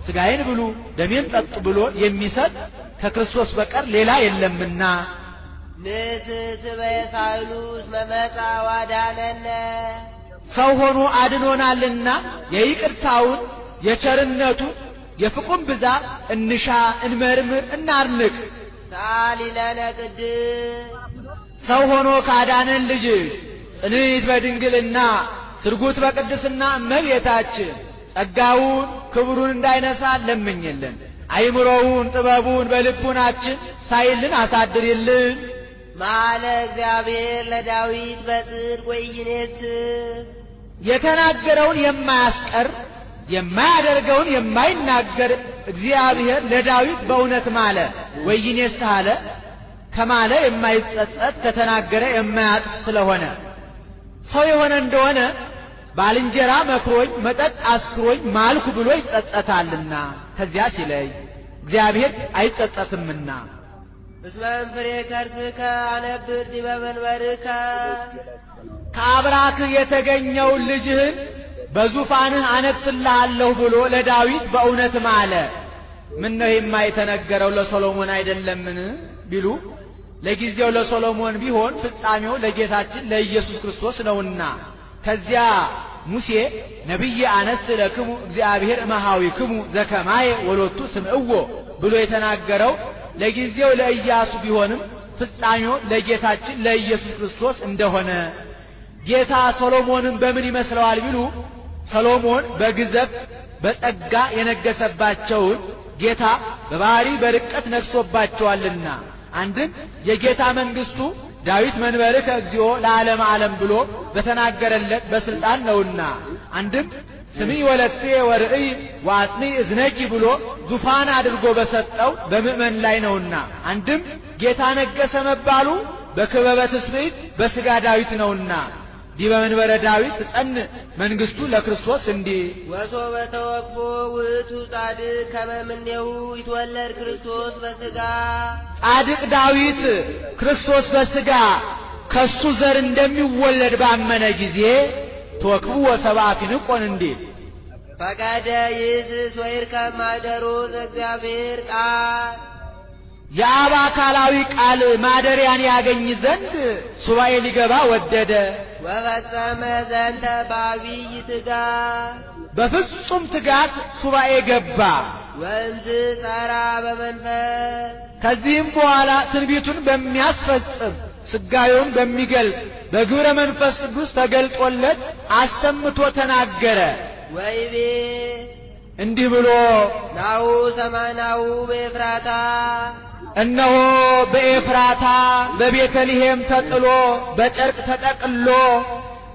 Speaker 2: ስጋዬን ብሉ ደሜን ጠጡ ብሎ የሚሰጥ ከክርስቶስ በቀር ሌላ የለምና
Speaker 1: ንስስ በሳይሉስ መመጻ ዋዳነነ
Speaker 2: ሰው ሆኖ አድኖናልና የይቅርታውን የቸርነቱን የፍቅሩን ብዛት እንሻ እንመርምር እናርንቅ።
Speaker 1: ሳሊለነ ቅድስ
Speaker 2: ሰው ሆኖ ካዳነን ልጅሽ ጽንዕት በድንግልና ስርጉት በቅድስና እመቤታችን ጸጋውን ክብሩን እንዳይነሳ ለምኝልን። አይምሮውን ጥበቡን በልቡናችን ሳይልን አሳድሪልን።
Speaker 1: ማለ እግዚአብሔር ለዳዊት በጽድቅ ወይኔስ
Speaker 2: የተናገረውን የማያስቀር የማያደርገውን የማይናገር እግዚአብሔር ለዳዊት በእውነት ማለ። ወይኔስ አለ ከማለ የማይጸጸት ከተናገረ የማያጥፍ ስለሆነ ሰው የሆነ እንደሆነ ባልንጀራ መክሮኝ መጠጥ አስክሮኝ ማልኩ ብሎ ይጸጸታልና ከዚያ ሲለይ እግዚአብሔር አይጸጸትምና
Speaker 1: እስመን ፍሬ ከርስከ አነብር ዲበ መንበርከ
Speaker 2: ከአብራክህ የተገኘውን ልጅህን በዙፋንህ አነግሥልሃለሁ ብሎ ለዳዊት በእውነት ማለ። ምነው የማይተነገረው ለሶሎሞን አይደለምን ቢሉ ለጊዜው ለሶሎሞን ቢሆን ፍጻሜው ለጌታችን ለኢየሱስ ክርስቶስ ነውና ከዚያ ሙሴ ነቢይ አነስ ለክሙ እግዚአብሔር እምኀዊክሙ ዘከማየ ወሎቱ ስምዕዎ ብሎ የተናገረው ለጊዜው ለኢያሱ ቢሆንም ፍጻሜው ለጌታችን ለኢየሱስ ክርስቶስ እንደሆነ ጌታ ሶሎሞንን በምን ይመስለዋል ቢሉ ሰሎሞን በግዘፍ በጸጋ የነገሰባቸውን ጌታ በባህሪ በርቀት ነግሶባቸዋልና አንድም የጌታ መንግስቱ ዳዊት መንበርከ እግዚኦ ለዓለም ዓለም ብሎ በተናገረለት በስልጣን ነውና አንድም ስሚ ወለቴ ወርእይ ወአጽኒ እዝነኪ ብሎ ዙፋን አድርጎ በሰጠው በምእመን ላይ ነውና አንድም ጌታ ነገሰ መባሉ በክበበ ትስብእት በሥጋ ዳዊት ነውና ዲበ መንበረ ዳዊት ትጸን መንግስቱ ለክርስቶስ እንዲህ
Speaker 1: ወሶበ ተወክፎ ውእቱ ጻድቅ ከመ እምኔሁ ይትወለድ ክርስቶስ በሥጋ
Speaker 2: ጻድቅ ዳዊት ክርስቶስ በሥጋ ከሱ ዘር እንደሚወለድ ባመነ ጊዜ ተወክፉ ወሰብአ ፊንቆን እንዲል
Speaker 1: ፈቀደ ይእዝዝ ወይርከብ ማደሮ ዘእግዚአብሔር ቃል
Speaker 2: የአብ አካላዊ ቃል ማደሪያን ያገኝ ዘንድ ሱባኤ ሊገባ ወደደ።
Speaker 1: ወፈጸመ ዘንተ በዐቢይ ትጋት
Speaker 2: በፍጹም ትጋት ሱባኤ ገባ።
Speaker 1: ወእንዝ ጸራ በመንፈስ
Speaker 2: ከዚህም በኋላ ትንቢቱን በሚያስፈጽም ስጋዩን በሚገልጥ በግብረ መንፈስ ቅዱስ ተገልጦለት አሰምቶ ተናገረ።
Speaker 1: ወይቤ
Speaker 2: እንዲህ ብሎ
Speaker 1: ናሁ ሰማናሁ በኤፍራታ
Speaker 2: እነሆ በኤፍራታ በቤተልሔም ተጥሎ በጨርቅ ተጠቅሎ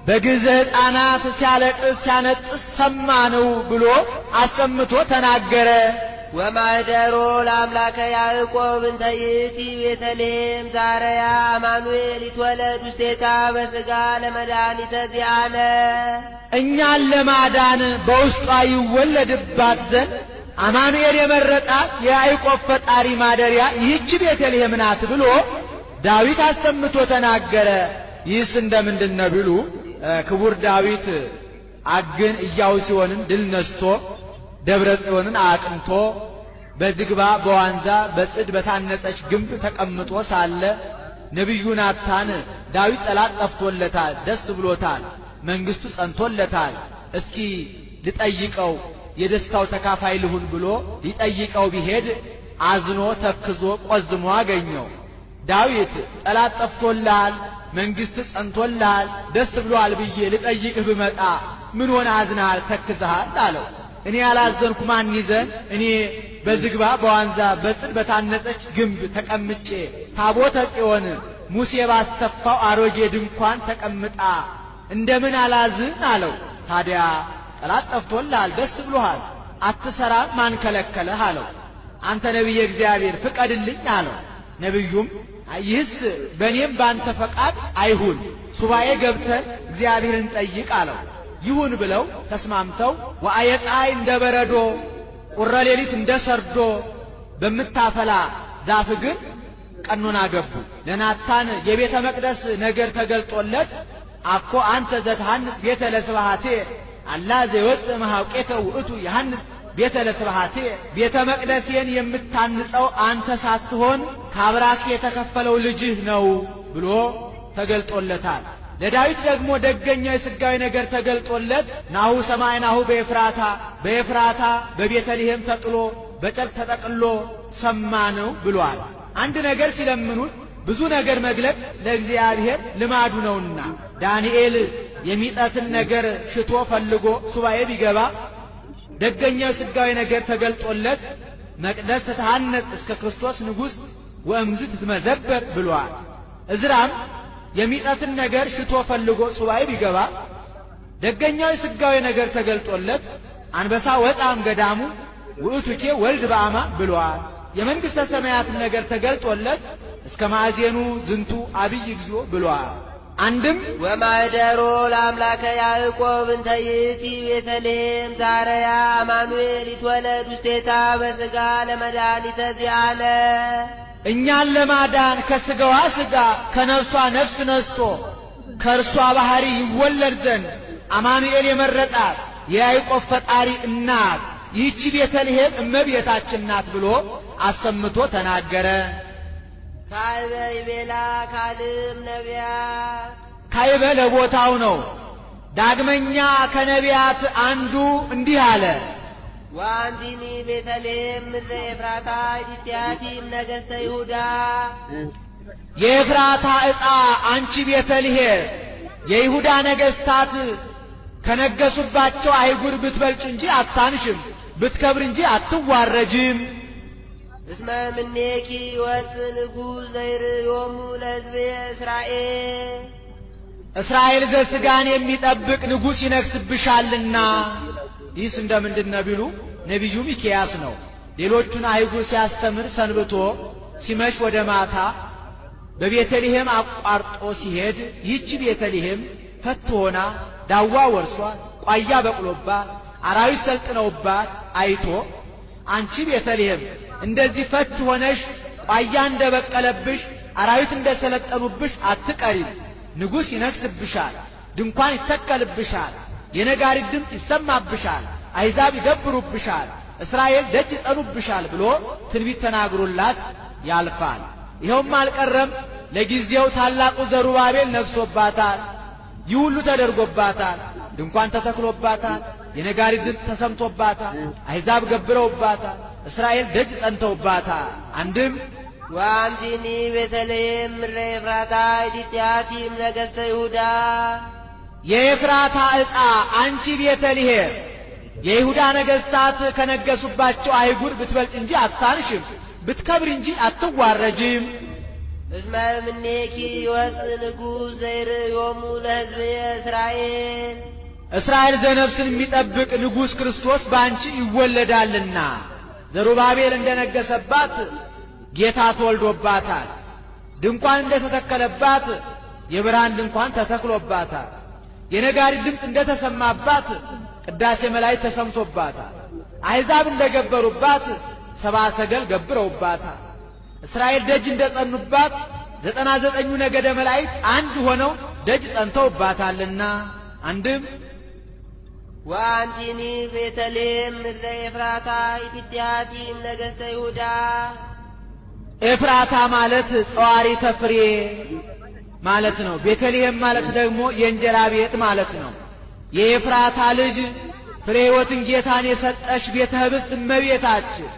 Speaker 2: በግዘ ሕፃናት ሲያለቅስ ሲያነጥስ ሰማነው ብሎ አሰምቶ ተናገረ።
Speaker 1: ወማኅደሮ ለአምላከ ያዕቆብ እንተ ይእቲ ቤተልሔም ዛረያ አማኑኤል ይትወለድ ውስቴታ በሥጋ ለመድኃኒተ ዚአነ
Speaker 2: እኛን ለማዳን በውስጧ ይወለድባት ዘንድ አማኑኤል የመረጣት የያዕቆብ ፈጣሪ ማደሪያ ይህች ቤተልሔም ናት ብሎ ዳዊት አሰምቶ ተናገረ። ይህስ እንደምንድነው ቢሉ ክቡር ዳዊት አግን ኢያቡስን ድል ነስቶ ደብረ ጽዮንን አቅንቶ በዝግባ በዋንዛ በጽድ በታነጸች ግንብ ተቀምጦ ሳለ ነቢዩ ናታን ዳዊት ጠላት ጠፍቶለታል፣ ደስ ብሎታል፣ መንግስቱ ጸንቶለታል፣ እስኪ ልጠይቀው የደስታው ተካፋይ ልሁን ብሎ ሊጠይቀው ቢሄድ አዝኖ ተክዞ ቆዝሞ አገኘው። ዳዊት ጠላት ጠፍቶልሃል፣ መንግስት ጸንቶልሃል፣ ደስ ብሎሃል ብዬ ልጠይቅህ ብመጣ ምን ሆነ አዝናል ተክዘሃል አለው። እኔ ያላዘንኩ ማን ይዘን? እኔ በዝግባ በዋንዛ በጽድ በታነጸች ግንብ ተቀምጬ ታቦተ ጽዮን ሙሴ ባሰፋው አሮጌ ድንኳን ተቀምጣ እንደምን አላዝን አለው። ታዲያ ጠላት ጠፍቶልሃል፣ ደስ ብሎሃል፣ አትሰራም፣ ማን ከለከለህ አለው። አንተ ነቢየ እግዚአብሔር ፍቀድልኝ አለው። ነቢዩም ይህስ በእኔም ባንተ ፈቃድ አይሁን፣ ሱባኤ ገብተን እግዚአብሔርን ጠይቅ አለው። ይሁን ብለው ተስማምተው ወአየ ፀሐይ እንደ በረዶ ቁረ ሌሊት እንደ ሰርዶ በምታፈላ ዛፍ ግን ቀኖና ገቡ። ለናታን የቤተ መቅደስ ነገር ተገልጦለት አኮ አንተ ዘትሐንጽ ቤተ ለስብሐቴ አላ ዘይወፅእ መሐውቄተ ውእቱ ይሐንጽ ቤተ ለስብሐቴ ቤተ መቅደሴን የምታንጸው አንተ ሳትሆን ከአብራክ የተከፈለው ልጅህ ነው ብሎ ተገልጦለታል። ለዳዊት ደግሞ ደገኛው የሥጋዊ ነገር ተገልጦለት ናሁ ሰማዕናሁ በኤፍራታ በቤተልሔም ተጥሎ በጨርቅ ተጠቅሎ ሰማነው ብሏል። አንድ ነገር ሲለምኑት ብዙ ነገር መግለጥ ለእግዚአብሔር ልማዱ ነውና ዳንኤል የሚጠትን ነገር ሽቶ ፈልጎ ሱባኤ ቢገባ ደገኛው የሥጋዊ ነገር ተገልጦለት መቅደስ ተታነጽ እስከ ክርስቶስ ንጉሥ ወእምዝት ትመዘበር ብሏል። እዝራም የሚጠትን ነገር ሽቶ ፈልጎ ሱባኤ ቢገባ ደገኛው የሥጋዊ ነገር ተገልጦለት አንበሳ ወጣም ገዳሙ ውእቱኬ ወልድ በአማ ብሏል። የመንግሥተ ሰማያትን ነገር ተገልጦለት እስከ ማዕዜኑ ዝንቱ አብይ እግዚኦ ብሏል። አንድም
Speaker 1: ወማኅደሮ ለአምላከ ያዕቆብ እንተ ይእቲ ቤተልሔም ዛረያ አማኑኤል ይትወለድ ውስቴታ በሥጋ ለመድኃኒተ ዚአነ
Speaker 2: እኛን ለማዳን ከሥጋዋ ሥጋ ከነፍሷ ነፍስ ነስቶ ከእርሷ ባሕሪ ይወለድ ዘንድ አማኑኤል የመረጣት የያዕቆብ ፈጣሪ እናት ይህች ቤተልሔም እመቤታችን ናት ብሎ አሰምቶ ተናገረ።
Speaker 1: ካይበ ይቤላ ካልም ነቢያት
Speaker 2: ካይበ ለቦታው ነው። ዳግመኛ ከነቢያት አንዱ እንዲህ አለ።
Speaker 1: ወአንቲኒ ቤተልሔም ምድረ ኤፍራታ ኢትያቲም ነገሥተ ይሁዳ
Speaker 2: የኤፍራታ ዕጣ አንቺ ቤተልሔም የይሁዳ ነገሥታት ከነገሱባቸው አይጉር ብትበልጭ እንጂ አታንሽም፣ ብትከብር እንጂ አትዋረጅም።
Speaker 1: እስመ እምኔኪ ይወፅእ ንጉሥ ዘይርእዮሙ ለሕዝቤ እስራኤል
Speaker 2: እስራኤል ዘሥጋን የሚጠብቅ ንጉሥ ይነግሥብሻልና። ይህስ እንደምንድነው ቢሉ ነቢዩ ሚክያስ ነው። ሌሎቹን አይጉር ሲያስተምር ሰንብቶ ሲመሽ ወደ ማታ በቤተልሔም አቋርጦ ሲሄድ ይህች ቤተልሔም ፈት ሆና ዳዋ ወርሷት ቋያ በቅሎባት አራዊት ሰልጥነውባት አይቶ አንቺ ቤተልሔም እንደዚህ ፈት ሆነሽ ቋያ እንደበቀለብሽ አራዊት እንደሰለጠኑብሽ አትቀሪም። ንጉሥ ይነግሥብሻል፣ ድንኳን ይተከልብሻል፣ የነጋሪት ድምፅ ይሰማብሻል፣ አሕዛብ ይገብሩብሻል፣ እስራኤል ደጅ ይጸኑብሻል ብሎ ትንቢት ተናግሮላት ያልፋል። ይኸውም አልቀረም፣ ለጊዜው ታላቁ ዘሩባቤል ነግሶባታል። ይህ ሁሉ ተደርጎባታል። ድንኳን ተተክሎባታል፣ የነጋሪት ድምፅ ተሰምቶባታል፣ አሕዛብ ገብረውባታል፣ እስራኤል ደጅ ጸንተውባታል። አንድም
Speaker 1: ወአንቲኒ ቤተልሔም ምድረ ኤፍራታ ኢትያቲም ነገሥተ ይሁዳ
Speaker 2: የኤፍራታ ዕጣ አንቺ ቤተልሔም የይሁዳ ነገሥታት ከነገሱባቸው አይጉር ብትበልጥ እንጂ አታንሽም፣ ብትከብር እንጂ አትዋረጅም።
Speaker 1: እስመ እምኔኪ ይወፅእ ንጉሥ ዘይርእዮሙ ለሕዝቤ እስራኤል
Speaker 2: እስራኤል ዘነፍስን የሚጠብቅ ንጉሥ ክርስቶስ በአንቺ ይወለዳልና። ዘሩባቤል እንደነገሰባት ጌታ ተወልዶባታል። ድንኳን እንደተተከለባት የብርሃን ድንኳን ተተክሎባታል። የነጋሪት ድምፅ እንደተሰማባት ቅዳሴ መላእክት ተሰምቶባታል። አሕዛብ እንደገበሩባት ሰብአ ሰገል ገብረውባታል። እስራኤል ደጅ እንደጸኑባት 99ኙ ነገደ መላእክት አንድ ሆነው ደጅ ጸንተውባታልና። አንድም
Speaker 1: ወአንቲኒ ቤተልሔም ምድረ ኤፍራታ ኢትትያቲ ነገሥተ ይሁዳ።
Speaker 2: ኤፍራታ ማለት ጸዋሪተ ፍሬ ማለት ነው። ቤተልሔም ማለት ደግሞ የእንጀራ ቤት ማለት ነው። የኤፍራታ ልጅ ፍሬ ሕይወትን ጌታን የሰጠሽ ቤተ ኅብስት እመቤታችን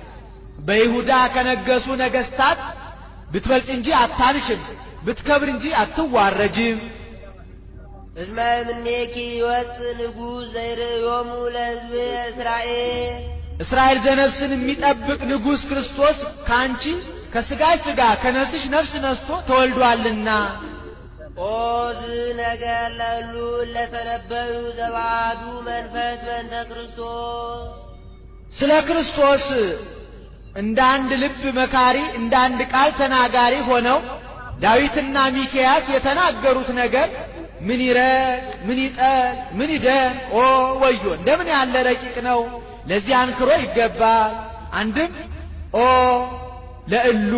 Speaker 2: በይሁዳ ከነገሱ ነገሥታት ብትበልጭ እንጂ አታንሽም፣ ብትከብር እንጂ አትዋረጅም።
Speaker 1: እስመ እምኔኪ ይወፅእ ንጉሥ ዘይርእዮሙ ለሕዝብ እስራኤል።
Speaker 2: እስራኤል ዘነፍስን የሚጠብቅ ንጉሥ ክርስቶስ ካንቺ ከሥጋሽ ሥጋ ከነፍስሽ ነፍስ ነስቶ ተወልዷልና።
Speaker 1: ኦ ዝነገር ለእሉ እለተነበዩ ዘባዱ መንፈስ በእንተ ክርስቶስ።
Speaker 2: ስለ ክርስቶስ እንደ አንድ ልብ መካሪ እንደ አንድ ቃል ተናጋሪ ሆነው ዳዊትና ሚክያስ የተናገሩት ነገር ምን ይረቅ ምን ይጠል ምን ይደን ኦ ወዮ እንደምን ያለ ረቂቅ ነው! ለዚህ አንክሮ ይገባል። አንድም ኦ ለእሉ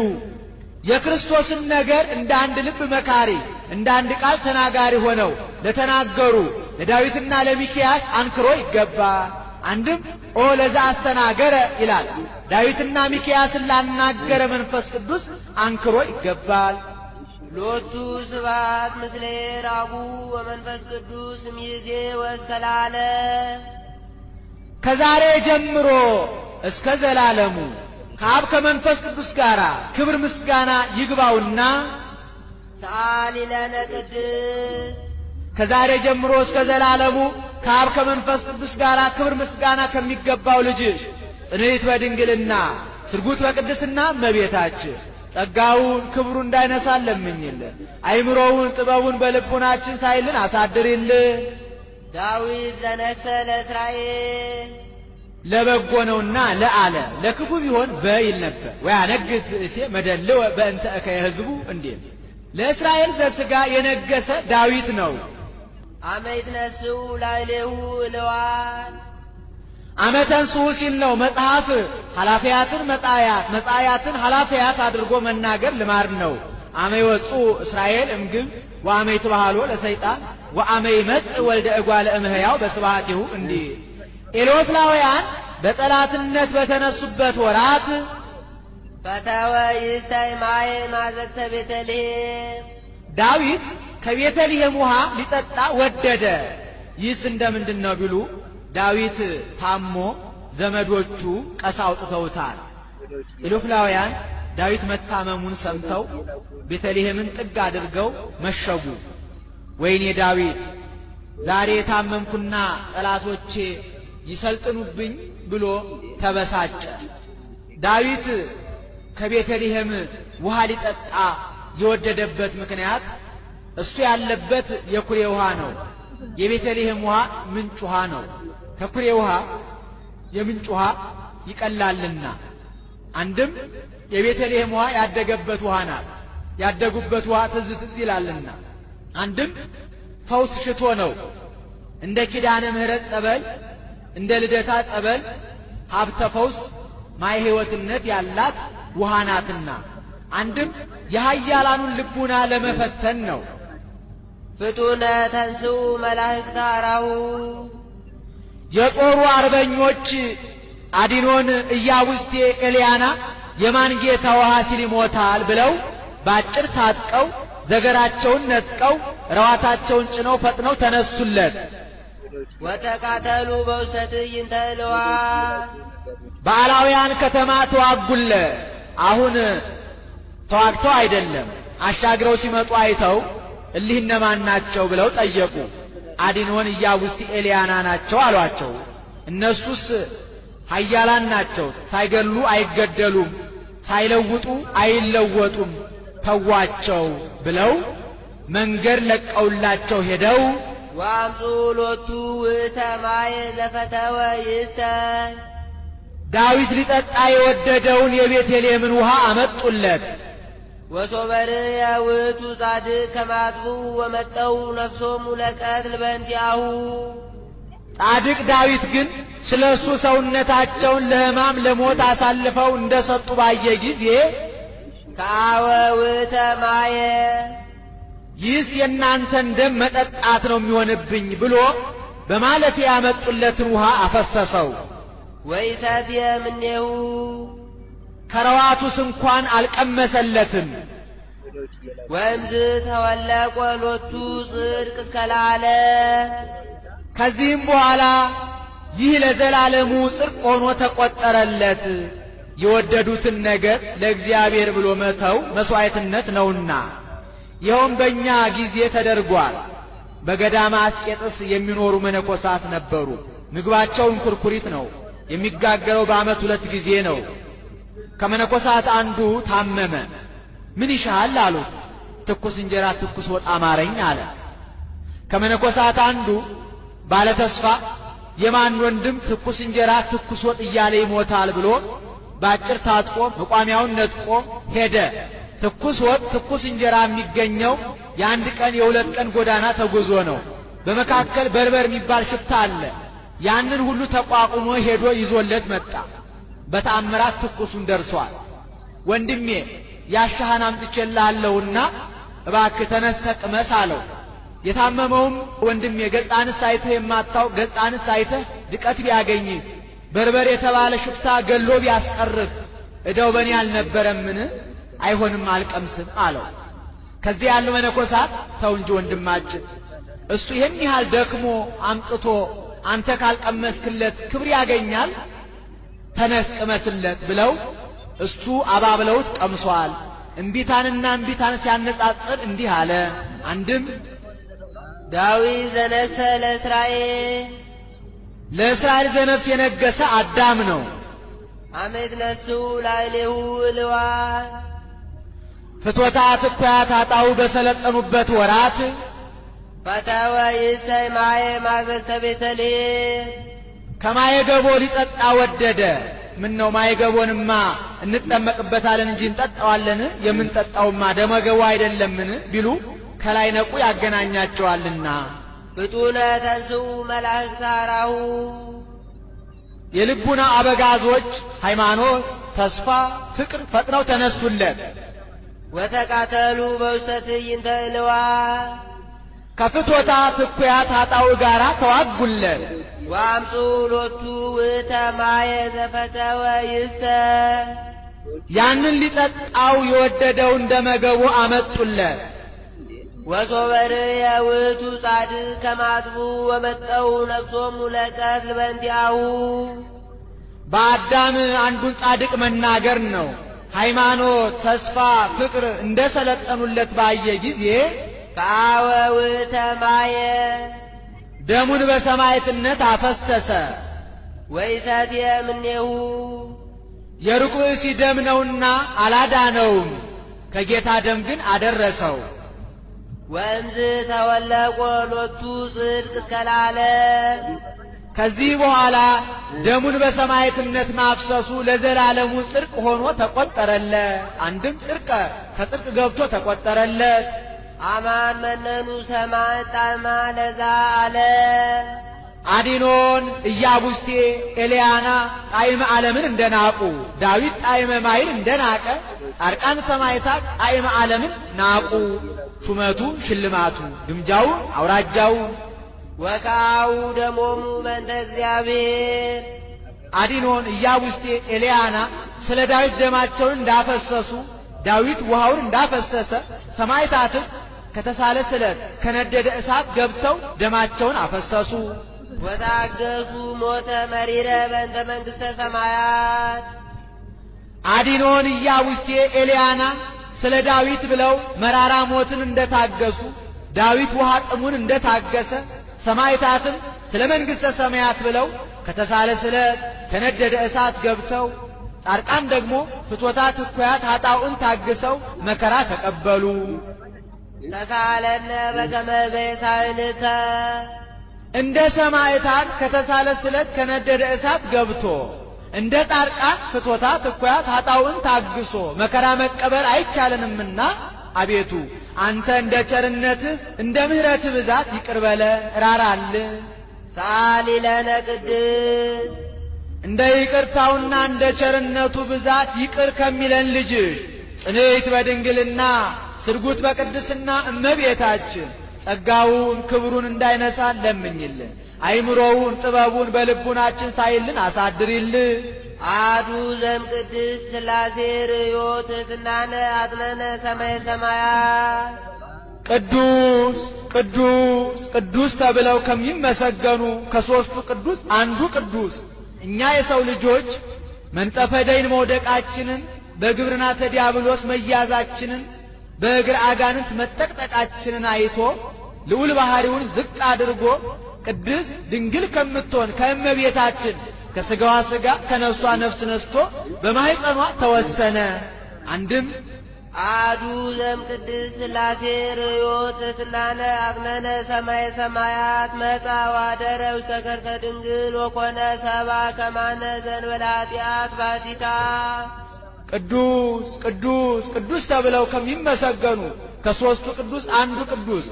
Speaker 2: የክርስቶስን ነገር እንደ አንድ ልብ መካሪ እንደ አንድ ቃል ተናጋሪ ሆነው ለተናገሩ ለዳዊትና ለሚክያስ አንክሮ ይገባል። አንድም ኦ ለዛ አስተናገረ ይላል። ዳዊትና ሚክያስን ላናገረ መንፈስ ቅዱስ አንክሮ ይገባል።
Speaker 1: ሎቱ ስብሐት ምስለ ራቡ ወመንፈስ ቅዱስ እምይእዜ ወእስከ ለዓለም።
Speaker 2: ከዛሬ ጀምሮ እስከ ዘላለሙ ከአብ ከመንፈስ ቅዱስ ጋር ክብር ምስጋና ይግባውና
Speaker 1: ሰአሊ ለነ ቅድስት።
Speaker 2: ከዛሬ ጀምሮ እስከ ዘላለሙ ከአብ ከመንፈስ ቅዱስ ጋር ክብር ምስጋና ከሚገባው ልጅሽ ጽንዕት በድንግልና ስርጉት በቅድስና እመቤታችን ጸጋውን ክብሩ እንዳይነሳን ለምኝልን። አይምሮውን ጥበቡን በልቡናችን ሳይልን አሳድሪልን።
Speaker 1: ዳዊት ዘነግሠ ለእስራኤል
Speaker 2: ለበጎ ነውና ለአለ ለክፉ ቢሆን በይል ነበር። ወያነግሥ እሴ መደልወ በእንተ እከየ ሕዝቡ እንዴት ለእስራኤል ዘሥጋ የነገሰ ዳዊት ነው።
Speaker 1: አመ ይትነሥኡ ላዕሌሁ እልዋን።
Speaker 2: አመ ተንሥኡ ሲል ነው መጽሐፍ ኃላፊያትን መጣያት መጣያትን ኃላፊያት አድርጎ መናገር ልማድ ነው። አመ ይወፅኡ እስራኤል እምግብፅ ወአመ ይትበሃሎ ለሰይጣን ወአመ ይመጽእ ወልደ እጓለ እምሕያው በስብሐቲሁ እንዲህ ኤሎፍላውያን በጠላትነት በተነሱበት ወራት
Speaker 1: ፈተወ ይስታይ ማየ ማዘግተ ቤተልሔም።
Speaker 2: ዳዊት ከቤተልሔም ውሃ ሊጠጣ ወደደ። ይህስ እንደምንድን ነው ቢሉ ዳዊት ታሞ ዘመዶቹ ቀሳ አውጥተውታል። ኤሎፍላውያን ዳዊት መታመሙን ሰምተው ቤተልሔምን ጥግ አድርገው መሸጉ። ወይኔ ዳዊት ዛሬ ታመምኩና ጠላቶቼ ይሰልጥኑብኝ ብሎ ተበሳጨ። ዳዊት ከቤተልሔም ውሃ ሊጠጣ የወደደበት ምክንያት እሱ ያለበት የኩሬ ውሃ ነው። የቤተልሔም ውሃ ምንጭ ውሃ ነው። ከኩሬ ውሃ የምንጭ ውሃ ይቀላልና። አንድም የቤተልሔም ውሃ ያደገበት ውሃ ናት። ያደጉበት ውሃ ትዝ ትዝ ይላልና። አንድም ፈውስ ሽቶ ነው። እንደ ኪዳነ ምሕረት ጸበል እንደ ልደታ ጸበል ሀብተ ፈውስ ማየ ሕይወትነት ያላት ውሃ ናትና። አንድም የኃያላኑን ልቡና ለመፈተን ነው።
Speaker 1: ፍጡነ ተንሥኡ መላእክተ አራሁ።
Speaker 2: የጦሩ አርበኞች አዲኖን፣ ኢያቡስቴ፣ ኤልያና የማን ጌታ ውሃ ሲል ይሞታል ብለው ባጭር ታጥቀው ዘገራቸውን ነጥቀው ረዋታቸውን ጭነው ፈጥነው ተነሱለት።
Speaker 1: ወተቃተሉ በውስተ ትዕይንተ እልዋን።
Speaker 2: በአላውያን ከተማ ተዋጉለ። አሁን ተዋግተው አይደለም አሻግረው ሲመጡ አይተው እሊህ እነማን ናቸው ብለው ጠየቁ። አዲኖን፣ ኢያቡስቴ፣ ኤልያና ናቸው አሏቸው። እነሱስ ኃያላን ናቸው፣ ሳይገሉ አይገደሉም፣ ሳይለውጡ አይለወጡም፣ ተዋቸው ብለው መንገድ ለቀውላቸው ሄደው
Speaker 1: ወአምፁ ሎቱ ውእተ ማየ ዘፈተወ ይስታይ።
Speaker 2: ዳዊት ሊጠጣ የወደደውን የቤተልሔምን ውሃ አመጡለት።
Speaker 1: ወሶበር ያውቱ ጻድቅ ከማጥቡ ወመጠው ነፍሶሙ ለቀትል በእንቲአሁ
Speaker 2: ጻድቅ ዳዊት ግን ስለሱ ሰውነታቸውን ለሕማም ለሞት አሳልፈው እንደሰጡ ባየ ጊዜ
Speaker 1: ከአወውተ ማየ
Speaker 2: ይህስ የእናንተን ደም መጠጣት ነው የሚሆንብኝ ብሎ በማለት ያመጡለትን ውሃ አፈሰሰው።
Speaker 1: ወይሰትየ እምኔሁ
Speaker 2: ከረዋቱስ እንኳን አልቀመሰለትም።
Speaker 1: ወእምዝ ተወለቆ ሎቱ ጽድቅ እስከ ለዓለም
Speaker 2: ከዚህም በኋላ ይህ ለዘላለሙ ጽድቅ ሆኖ ተቆጠረለት። የወደዱትን ነገር ለእግዚአብሔር ብሎ መተው መሥዋዕትነት ነውና። ይኸውም በእኛ ጊዜ ተደርጓል። በገዳመ አስቄጥስ የሚኖሩ መነኮሳት ነበሩ። ምግባቸውን ኩርኩሪት ነው። የሚጋገረው በዓመት 2 ጊዜ ነው። ከመነኮሳት አንዱ ታመመ። ምን ይሻል አሉት። ትኩስ እንጀራ ትኩስ ወጥ አማረኝ አለ። ከመነኮሳት አንዱ ባለ ተስፋ የማን ወንድም ትኩስ እንጀራ ትኩስ ወጥ እያለ ይሞታል ብሎ ባጭር ታጥቆ መቋሚያውን ነጥቆ ሄደ። ትኩስ ወጥ ትኩስ እንጀራ የሚገኘው የአንድ ቀን የ2 ቀን ጎዳና ተጉዞ ነው። በመካከል በርበር የሚባል ሽፍታ አለ። ያንን ሁሉ ተቋቁሞ ሄዶ ይዞለት መጣ። በተአምራት ትኩሱን ደርሷል። ወንድሜ ያሻህን አምጥቼልሃለሁና እባክህ ተነስተህ ቅመስ አለው። የታመመውም ወንድሜ ገጻንስ አይተህ የማታውቅ ገጻንስ አይተህ ድቀት ቢያገኝህ በርበር የተባለ ሽፍታ ገሎ ቢያስቀርህ እዳው በእኔ አልነበረምን? አይሆንም አልቀምስም አለው። ከዚህ ያለው መነኮሳት ተው እንጂ ወንድማችን እሱ ይህን ያህል ደክሞ አምጥቶ አንተ ካልቀመስክለት ክብር ያገኛል፣ ተነስ ቅመስለት ብለው እሱ አባብለውት ቀምሷል። እምቢታንና እምቢታን ሲያነጻጽር እንዲህ አለ። አንድም
Speaker 1: ዳዊት ዘነግሠ ለእስራኤል
Speaker 2: ለእስራኤል ዘነፍስ የነገሰ አዳም ነው።
Speaker 1: አመት ነሱ ላዕሌሁ እልዋን
Speaker 2: ፍትወታት እኩያት አጣው በሰለጠኑበት ወራት
Speaker 1: ፈተወ ይእሰይ ማየ ማእከለ ቤተልሔም
Speaker 2: ከማየ ገቦ ሊጠጣ ወደደ። ምን ነው ማየ ገቦንማ እንጠመቅበታለን እንጂ እንጠጣዋለን? የምንጠጣውማ ደመ ገቦ አይደለምን ቢሉ ከላይ ነቁ ያገናኛቸዋልና።
Speaker 1: ፍጡነ ተንሥኡ መላእክተ አራሁ
Speaker 2: የልቡና አበጋዞች ሃይማኖት፣ ተስፋ፣ ፍቅር ፈጥነው ተነሱለት።
Speaker 1: ወተቃተሉ በውስተ ትዕይንተ እልዋን
Speaker 2: ከፍትወታት እኩያት አጣው ጋራ ተዋጉለት።
Speaker 1: ወአምፁ ሎቱ ውእተ ማየ ዘፈተወ ይስተ
Speaker 2: ያንን ሊጠጣው የወደደውን ደመገቡ አመጡለት።
Speaker 1: ወሶበር የውእቱ ጻድቅ ከማጥቡ ወመጠው ነፍሶሙ ለቀትል በእንቲአሁ
Speaker 2: በአዳም አንዱን ጻድቅ መናገር ነው። ሃይማኖት፣ ተስፋ፣ ፍቅር እንደ ሰለጠኑለት ባየ ጊዜ
Speaker 1: ከአወ ውእተ ማየ
Speaker 2: ደሙን በሰማዕትነት አፈሰሰ።
Speaker 1: ወይሰትየ እምኔሁ
Speaker 2: የሩቅ ብእሲ ደም ነውና አላዳነውም፣ ከጌታ ደም ግን አደረሰው።
Speaker 1: ወእምዝ ተወለቆ ሎቱ ጽድቅ እስከ ለዓለም
Speaker 2: ከዚህ በኋላ ደሙን በሰማዕትነት ማፍሰሱ ለዘላለሙ ጽድቅ ሆኖ ተቆጠረለት። አንድም ጽድቅ ከጽድቅ ገብቶ ተቆጠረለት።
Speaker 1: አማን መነኑ ሰማዕ ጣዕማ ለዛ አለ
Speaker 2: አዲኖን፣ ኢያቡስቴ፣ ኤልያና ጣዕመ ዓለምን እንደናቁ ዳዊት ጣዕመ ማይል እንደናቀ ጻድቃን ሰማዕታት ጣዕመ ዓለምን ናቁ። ሹመቱ ሽልማቱ ግምጃው አውራጃው
Speaker 1: ወቃው ደሞሙ በእንተ እግዚአብሔር
Speaker 2: አዲኖን፣ ኢያቡስቴ፣ ኤልያና ስለ ዳዊት ደማቸውን እንዳፈሰሱ ዳዊት ውሃውን እንዳፈሰሰ ሰማዕታትም ከተሳለ ስለት ከነደደ እሳት ገብተው ደማቸውን አፈሰሱ።
Speaker 1: ወታገሱ ሞተ መሪረ በእንተ መንግሥተ ሰማያት
Speaker 2: አዲኖን፣ ኢያቡስቴ፣ ኤልያና ስለ ዳዊት ብለው መራራ ሞትን እንደታገሱ ዳዊት ውሃ ጥሙን እንደታገሰ ሰማዕታትም ስለ መንግሥተ ሰማያት ብለው ከተሳለ ስለት ከነደደ እሳት ገብተው ጻድቃን ደግሞ ፍትወታት እኩያት ኃጣውዕን ታግሰው መከራ ተቀበሉ።
Speaker 1: ተሳለነ በከመ በሳይልከ
Speaker 2: እንደ ሰማዕታት ከተሳለ ስለት ከነደደ እሳት ገብቶ እንደ ጻድቃን ፍቶታት እኩያት ኃጣውዕን ታግሶ መከራ መቀበል አይቻለንምና አቤቱ አንተ እንደ ቸርነትህ እንደ ምሕረትህ ብዛት ይቅር በለን ራራልን።
Speaker 1: ሰአሊ ለነ ቅድስት
Speaker 2: እንደ ይቅርታውና እንደ ቸርነቱ ብዛት ይቅር ከሚለን ልጅሽ ጽንዕት በድንግልና ስርጉት በቅድስና እመቤታችን ጸጋውን ክብሩን እንዳይነሳን ለምኝልን። አይምሮውን ጥበቡን በልቡናችን ሳይልን አሳድሪልን።
Speaker 1: አሐዱ ዘእምቅድስት ሥላሴ ርእዮት ትሕትናነ አጥነነ ሰማየ ሰማያት
Speaker 2: ቅዱስ ቅዱስ ቅዱስ ተብለው ከሚመሰገኑ ከሦስቱ ቅዱስ አንዱ ቅዱስ እኛ የሰው ልጆች መንጸፈ ደይን መውደቃችንን በግብርናተ ዲያብሎስ መያዛችንን በእግር አጋንንት መጠቅጠቃችንን አይቶ ልዑል ባሕሪውን ዝቅ አድርጎ ቅድስት ድንግል ከምትሆን ከእመቤታችን ከሥጋዋ ሥጋ ከነፍሷ ነፍስ ነስቶ በማኅፀኗ ተወሰነ። አንድም
Speaker 1: አሐዱ ዘእምቅድስት ሥላሴ ርእዮት ትሕትናነ አጥነነ ሰማየ ሰማያት መጻ ወአደረ ውስተ ከርሰ ድንግል ወኮነ ሰብአ ከማነ ዘእንበለ ኃጢአት ባቲታ
Speaker 2: ቅዱስ ቅዱስ ቅዱስ ተብለው ከሚመሰገኑ ከሦስቱ ቅዱስ አንዱ ቅዱስ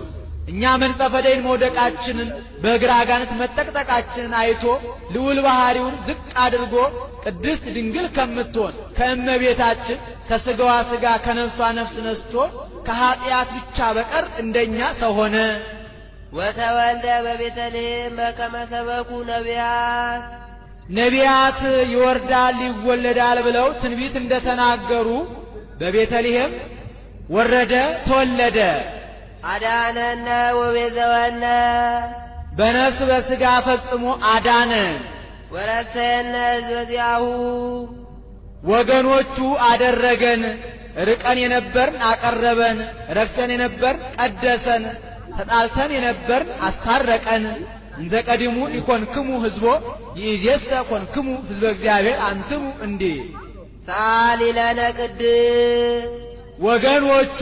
Speaker 2: እኛ መንጸፈ ደይን መውደቃችንን በእግር አጋንንት መጠቅጠቃችንን አይቶ ልዑል ባሕሪውን ዝቅ አድርጎ ቅድስት ድንግል ከምትሆን ከእመቤታችን ከሥጋዋ ሥጋ ከነፍሷ ነፍስ ነስቶ ከኀጢአት ብቻ በቀር እንደኛ ሰው ሆነ።
Speaker 1: ወተወልደ በቤተልሔም በከመ ሰበኩ ነቢያት
Speaker 2: ነቢያት ይወርዳል ይወለዳል ብለው ትንቢት እንደተናገሩ በቤተልሔም ወረደ ተወለደ።
Speaker 1: አዳነነ ወቤዘወነ
Speaker 2: በነፍስ በሥጋ ፈጽሞ አዳነን።
Speaker 1: ወረሰየነ ሕዝበ ዚአሁ
Speaker 2: ወገኖቹ አደረገን። ርቀን የነበርን አቀረበን፣ ረክሰን የነበርን ቀደሰን፣ ተጣልተን የነበርን አስታረቀን። እንደ ቀዲሙ ኢኮንክሙ ሕዝቦ ይእዜሰ ኮንክሙ ሕዝበ እግዚአብሔር አንትሙ እንዲህ
Speaker 1: ሰአሊ ለነ ቅድስት
Speaker 2: ወገኖቹ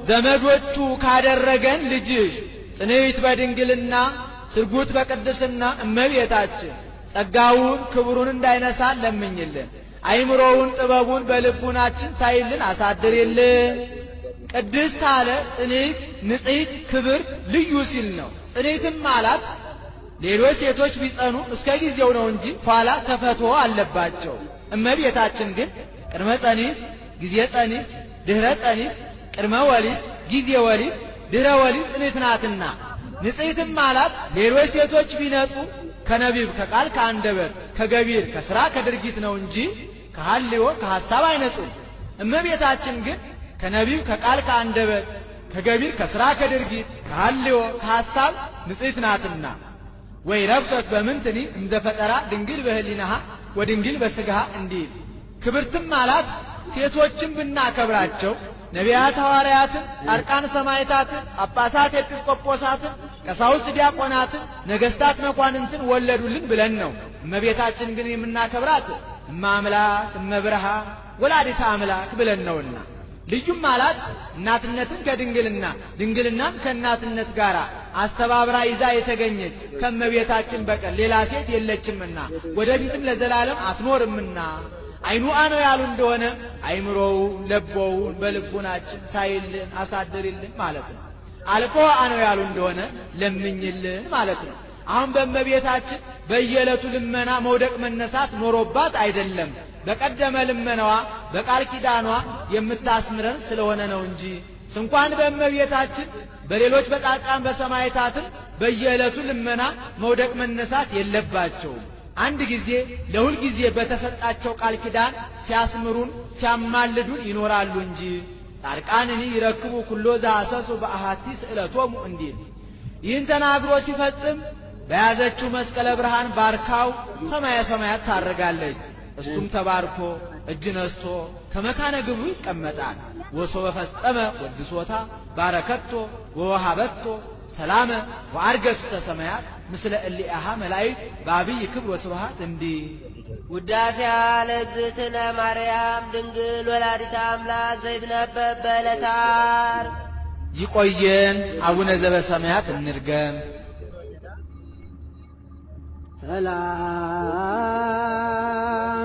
Speaker 2: ዘመዶቹ ካደረገን ልጅሽ ጽንዕት በድንግልና ስርጉት በቅድስና እመቤታችን ጸጋውን ክብሩን እንዳይነሳን ለምኝልን። አይምሮውን ጥበቡን በልቡናችን ሳይልን አሳድሪልን። ቅድስት አለ ጽንዕት ንጽሕት ክብርት ልዩ ሲል ነው። ጽንዕትም ማለት ሌሎች ሴቶች ቢጸኑ እስከ ጊዜው ነው እንጂ ኋላ ተፈትዎ አለባቸው። እመቤታችን ግን ቅድመ ጸኒስ ጊዜ ጸኒስ ድህረ ጸኒስ ቅድመ ወሊድ ጊዜ ወሊድ ድህረ ወሊድ ጽንዕት ናትና። ንጽሕትም ማለት ሌሎች ሴቶች ቢነጹ ከነቢብ ከቃል ከአንደበት ከገቢር ከሥራ ከድርጊት ነው እንጂ ከሐልዮ ከሐሳብ አይነጹም። እመቤታችን ግን ከነቢብ ከቃል ከአንደበት ከገቢር ከሥራ ከድርጊት ከሐልዮ ከሐሳብ ንጽሕት ናትና። ወይ ረክሰት በምንትኒ እምዘፈጠራ ድንግል በህሊናሃ ወድንግል በሥጋሃ እንዲል። ክብርትም ማለት ሴቶችን ብናከብራቸው ነቢያት ሐዋርያትን፣ ጻድቃን ሰማዕታትን፣ ጳጳሳት ኤጲስቆጶሳትን፣ ቀሳውስት ዲያቆናትን፣ ነገሥታት መኳንንትን ወለዱልን ብለን ነው። እመቤታችን ግን የምናከብራት እመ አምላክ እመ ብርሃን ወላዲተ አምላክ ብለን ነውና። ልዩም ማለት እናትነትን ከድንግልና ድንግልናን ከእናትነት ጋር አስተባብራ ይዛ የተገኘች ከእመቤታችን በቀር ሌላ ሴት የለችምና ወደፊትም ለዘላለም አትኖርምና። አይኑአ ነው ያሉ እንደሆነ አይምሮውን ለቦውን በልቡናችን ሳይልን አሳድሪልን ማለት ነው። አልቆአ ነው ያሉ እንደሆነ ለምኝልን ማለት ነው። አሁን በእመቤታችን በየዕለቱ ልመና መውደቅ መነሳት ኖሮባት አይደለም። በቀደመ ልመናዋ በቃል ኪዳኗ የምታስምረን ስለሆነ ነው እንጂ እንኳን በእመቤታችን በሌሎች በጻድቃን በሰማዕታትም በየዕለቱ ልመና መውደቅ መነሳት የለባቸውም። አንድ ጊዜ ለሁል ጊዜ በተሰጣቸው ቃል ኪዳን ሲያስምሩን ሲያማልዱን ይኖራሉ እንጂ ጻድቃንኒ ይረክቡ ኩሎ ዘአሰሱ በአሐቲ ስእለቶሙ እንዲል። ይህን ተናግሮ ሲፈጽም በያዘችው መስቀለ ብርሃን ባርካው ሰማየ ሰማያት ታርጋለች። እሱም ተባርኮ እጅ ነስቶ ከመካነ ግብሩ ይቀመጣል። ወሶበ ፈጸመ ወድሶታ ባረከቶ ወወሃበቶ ሰላመ ወአርገቱ ሰማያት ምስለ እሊአሃ መላእክት በአብይ ክብር ወስብሐት እንዲህ።
Speaker 1: ውዳሴያ ለእግዝእትነ ማርያም ድንግል ወላዲተ አምላክ ዘይትነበብ በዕለተ ዓርብ።
Speaker 2: ይቆየን። አቡነ ዘበሰማያት እንድገም።
Speaker 3: ሰላም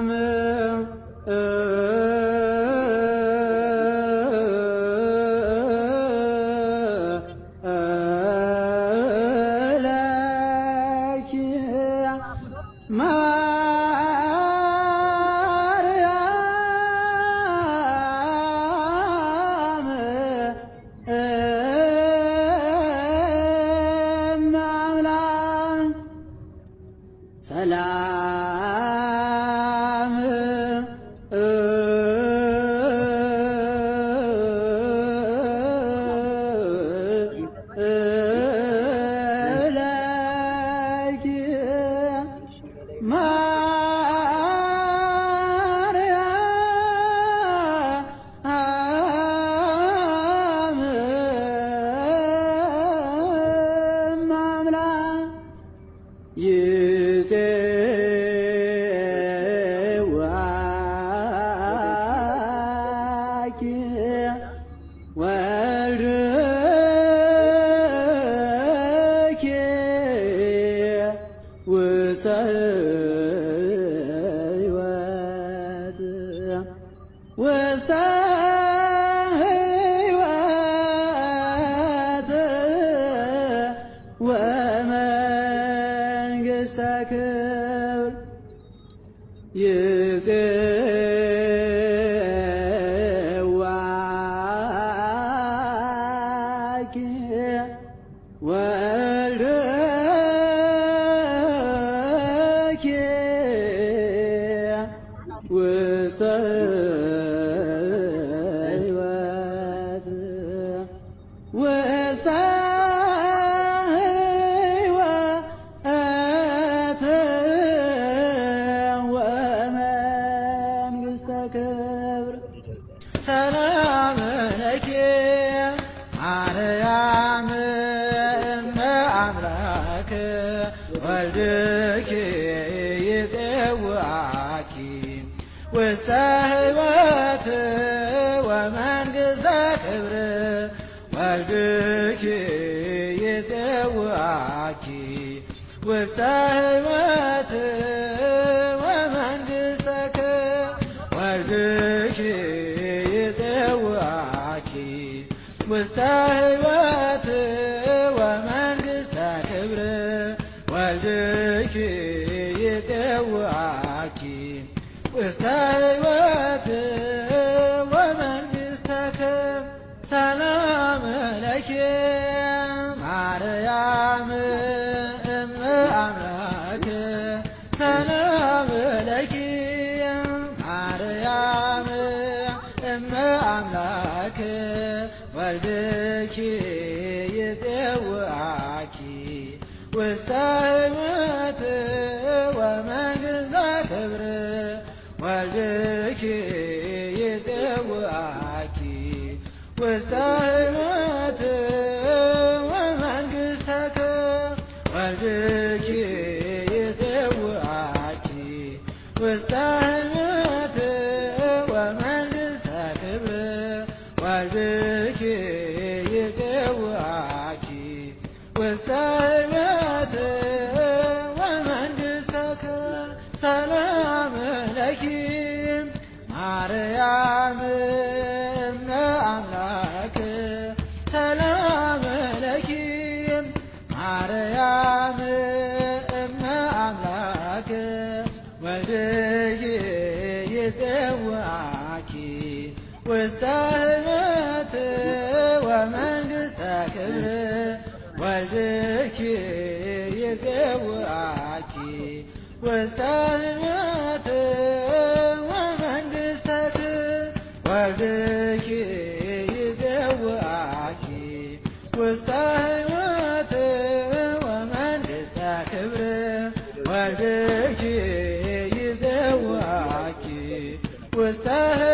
Speaker 2: وسط